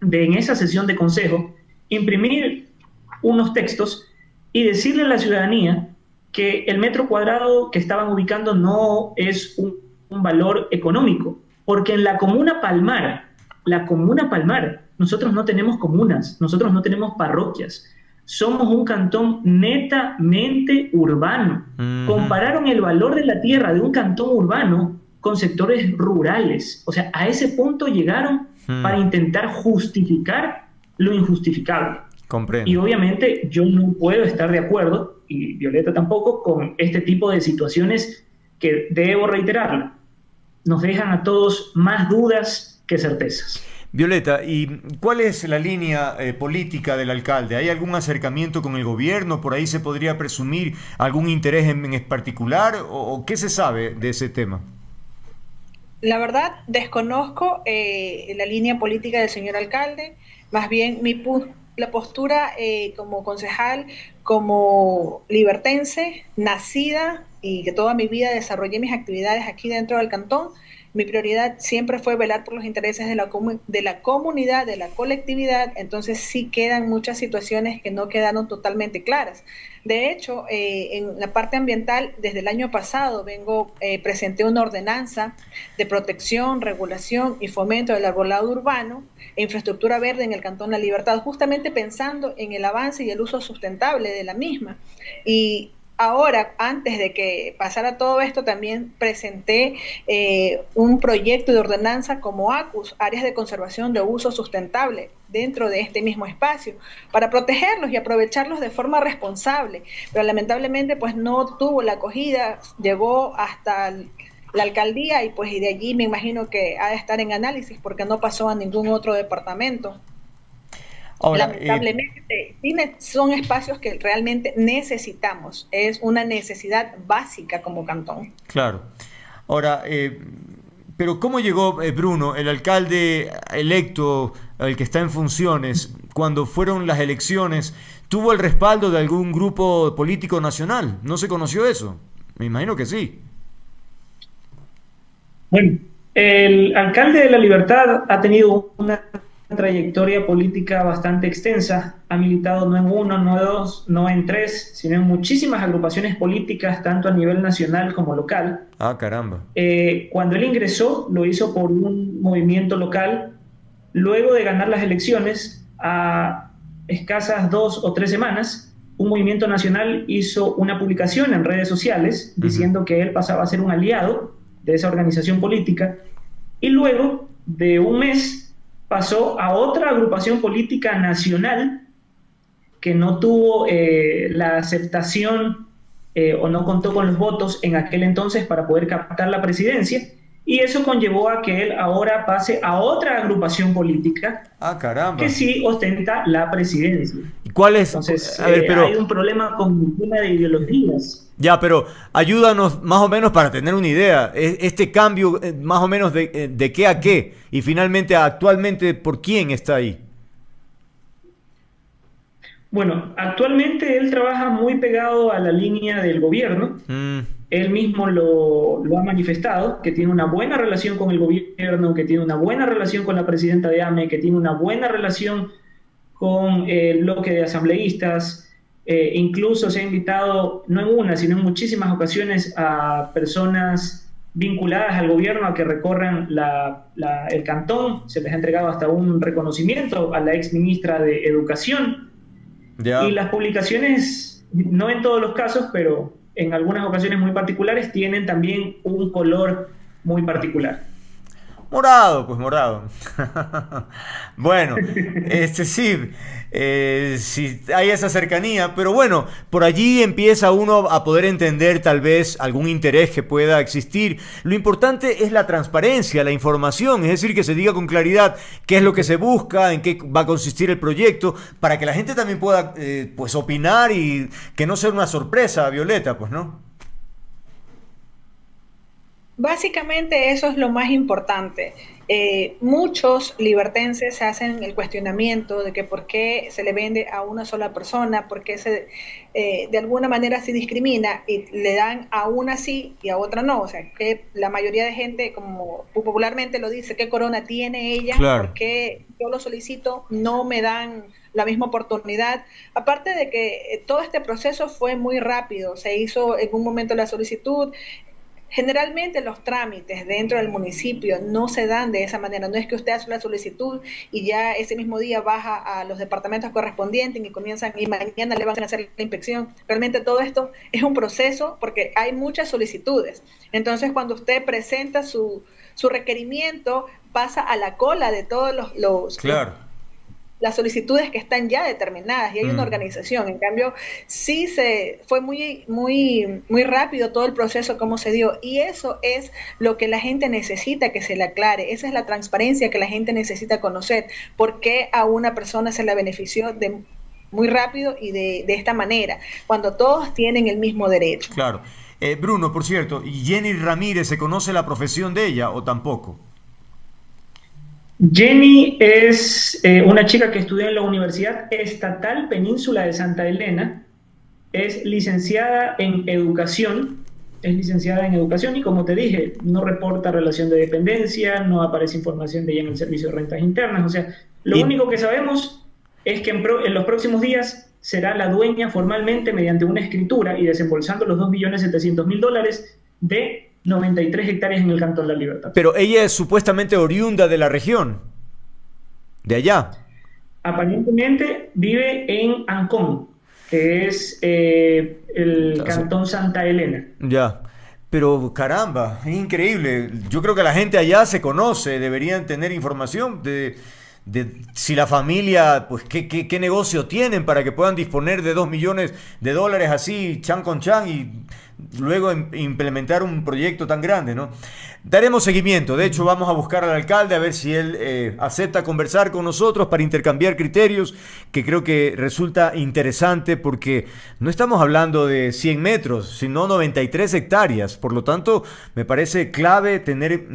de, en esa sesión de consejo, imprimir unos textos y decirle a la ciudadanía que el metro cuadrado que estaban ubicando no es un valor económico, porque en la comuna Palmar, nosotros no tenemos comunas, nosotros no tenemos parroquias, somos un cantón netamente urbano. Compararon el valor de la tierra de un cantón urbano con sectores rurales. O sea, a ese punto llegaron para intentar justificar lo injustificable. Comprendo. Y obviamente yo no puedo estar de acuerdo, y Violeta tampoco, con este tipo de situaciones que, debo reiterarlo, nos dejan a todos más dudas que certezas. Violeta, ¿y cuál es la línea política del alcalde? ¿Hay algún acercamiento con el gobierno? ¿Por ahí se podría presumir algún interés en particular? ¿O qué se sabe de ese tema? La verdad, desconozco la línea política del señor alcalde. Más bien, la postura como concejal, como libertense, nacida y que toda mi vida desarrollé mis actividades aquí dentro del cantón, mi prioridad siempre fue velar por los intereses de la comunidad, de la colectividad. Entonces sí quedan muchas situaciones que no quedaron totalmente claras. De hecho, en la parte ambiental, desde el año pasado presenté una ordenanza de protección, regulación y fomento del arbolado urbano e infraestructura verde en el Cantón La Libertad, justamente pensando en el avance y el uso sustentable de la misma. Y ahora, antes de que pasara todo esto, también presenté un proyecto de ordenanza como ACUS, Áreas de Conservación de Uso Sustentable, dentro de este mismo espacio, para protegerlos y aprovecharlos de forma responsable. Pero lamentablemente pues no tuvo la acogida, llegó hasta la alcaldía y de allí me imagino que ha de estar en análisis porque no pasó a ningún otro departamento. Ahora, lamentablemente, son espacios que realmente necesitamos. Es una necesidad básica como cantón. Claro. Ahora, pero ¿cómo llegó Bruno, el alcalde electo, el que está en funciones, cuando fueron las elecciones, tuvo el respaldo de algún grupo político nacional? ¿No se conoció eso? Me imagino que sí. Bueno, el alcalde de La Libertad ha tenido una trayectoria política bastante extensa, ha militado no en uno, no en dos, no en tres, sino en muchísimas agrupaciones políticas, tanto a nivel nacional como local. Ah, caramba. Cuando él ingresó, lo hizo por un movimiento local. Luego de ganar las elecciones, a escasas 2 o 3 semanas, un movimiento nacional hizo una publicación en redes sociales diciendo que él pasaba a ser un aliado de esa organización política, y luego de un mes pasó a otra agrupación política nacional que no tuvo la aceptación o no contó con los votos en aquel entonces para poder captar la presidencia, y eso conllevó a que él ahora pase a otra agrupación política que sí ostenta la presidencia. ¿Y cuál es? Entonces, hay un problema con el tema de ideologías. Ya, pero ayúdanos más o menos para tener una idea. Este cambio, más o menos, de qué a qué. Y finalmente, actualmente, ¿por quién está ahí? Bueno, actualmente él trabaja muy pegado a la línea del gobierno. Él mismo lo ha manifestado, que tiene una buena relación con el gobierno, que tiene una buena relación con la presidenta de AME, que tiene una buena relación con el bloque de asambleístas. Incluso se ha invitado, no en una, sino en muchísimas ocasiones, a personas vinculadas al gobierno a que recorran el cantón. Se les ha entregado hasta un reconocimiento a la ex ministra de Educación. Y las publicaciones, no en todos los casos, pero en algunas ocasiones muy particulares, tienen también un color muy particular. Morado, pues morado. Bueno, sí, sí hay esa cercanía, pero bueno, por allí empieza uno a poder entender tal vez algún interés que pueda existir. Lo importante es la transparencia, la información, es decir, que se diga con claridad qué es lo que se busca, en qué va a consistir el proyecto, para que la gente también pueda pues opinar y que no sea una sorpresa, Violeta, pues, ¿no? Básicamente eso es lo más importante. Muchos libertenses se hacen el cuestionamiento de que por qué se le vende a una sola persona, por qué de alguna manera se discrimina y le dan a una sí y a otra no. O sea, que la mayoría de gente, como popularmente lo dice, ¿qué corona tiene ella? Claro. ¿Por qué yo lo solicito? No me dan la misma oportunidad. Aparte de que todo este proceso fue muy rápido, se hizo en un momento la solicitud. Generalmente los trámites dentro del municipio no se dan de esa manera. No es que usted hace una solicitud y ya ese mismo día baja a los departamentos correspondientes y comienzan y mañana le van a hacer la inspección. Realmente todo esto es un proceso porque hay muchas solicitudes. Entonces cuando usted presenta su requerimiento pasa a la cola de todos Claro. las solicitudes que están ya determinadas y hay una organización. En cambio, fue muy rápido todo el proceso como se dio y eso es lo que la gente necesita que se le aclare. Esa es la transparencia que la gente necesita conocer. ¿Por qué a una persona se la benefició muy rápido y de esta manera? Cuando todos tienen el mismo derecho. Claro. Bruno, por cierto, ¿y Jenny Ramírez se conoce la profesión de ella o tampoco? Jenny es una chica que estudia en la Universidad Estatal Península de Santa Elena, es licenciada en educación, y como te dije, no reporta relación de dependencia, no aparece información de ella en el Servicio de Rentas Internas, o sea, lo único que sabemos es que en los próximos días será la dueña formalmente mediante una escritura y desembolsando los $2.700.000 de 93 hectáreas en el Cantón La Libertad. Pero ella es supuestamente oriunda de la región, de allá. Aparentemente vive en Ancón, que es el Cantón Santa Elena. Ya, pero caramba, es increíble. Yo creo que la gente allá se conoce, deberían tener información de si la familia, pues qué negocio tienen para que puedan disponer de $2 millones así, chan con chan, y luego implementar un proyecto tan grande, ¿no? Daremos seguimiento. De hecho, vamos a buscar al alcalde a ver si él acepta conversar con nosotros para intercambiar criterios, que creo que resulta interesante porque no estamos hablando de 100 metros, sino 93 hectáreas. Por lo tanto, me parece clave tener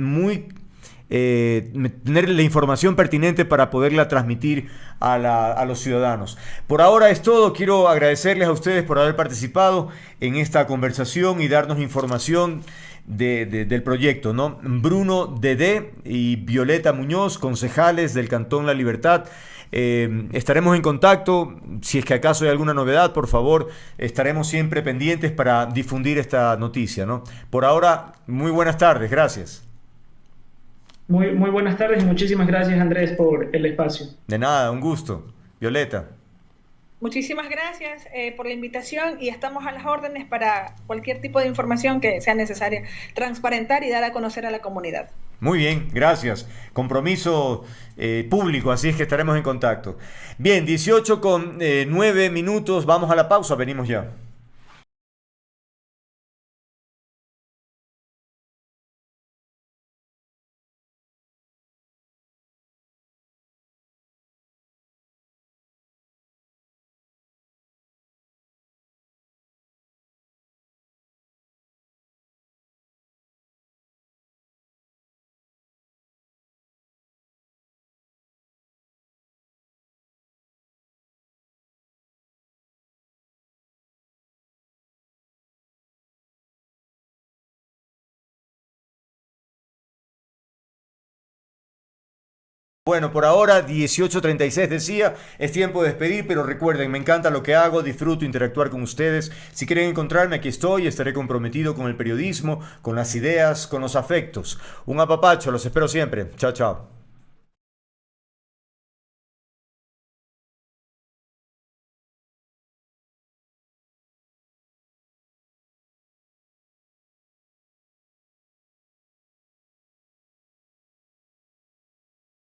tener la información pertinente para poderla transmitir a los ciudadanos. Por ahora es todo. Quiero agradecerles a ustedes por haber participado en esta conversación y darnos información del proyecto, ¿no? Bruno Dedé y Violeta Muñoz, concejales del Cantón La Libertad. Estaremos en contacto. Si es que acaso hay alguna novedad, por favor, estaremos siempre pendientes para difundir esta noticia, ¿no? Por ahora, muy buenas tardes. Gracias. Muy buenas tardes y muchísimas gracias, Andrés, por el espacio. De nada, un gusto. Violeta. Muchísimas gracias por la invitación y estamos a las órdenes para cualquier tipo de información que sea necesaria transparentar y dar a conocer a la comunidad. Muy bien, gracias. Compromiso público, así es que estaremos en contacto. Bien, 18:09, vamos a la pausa, venimos ya. Bueno, por ahora 18:36 decía, es tiempo de despedir, pero recuerden, me encanta lo que hago, disfruto interactuar con ustedes. Si quieren encontrarme, aquí estoy, estaré comprometido con el periodismo, con las ideas, con los afectos. Un apapacho, los espero siempre. Chao, chao.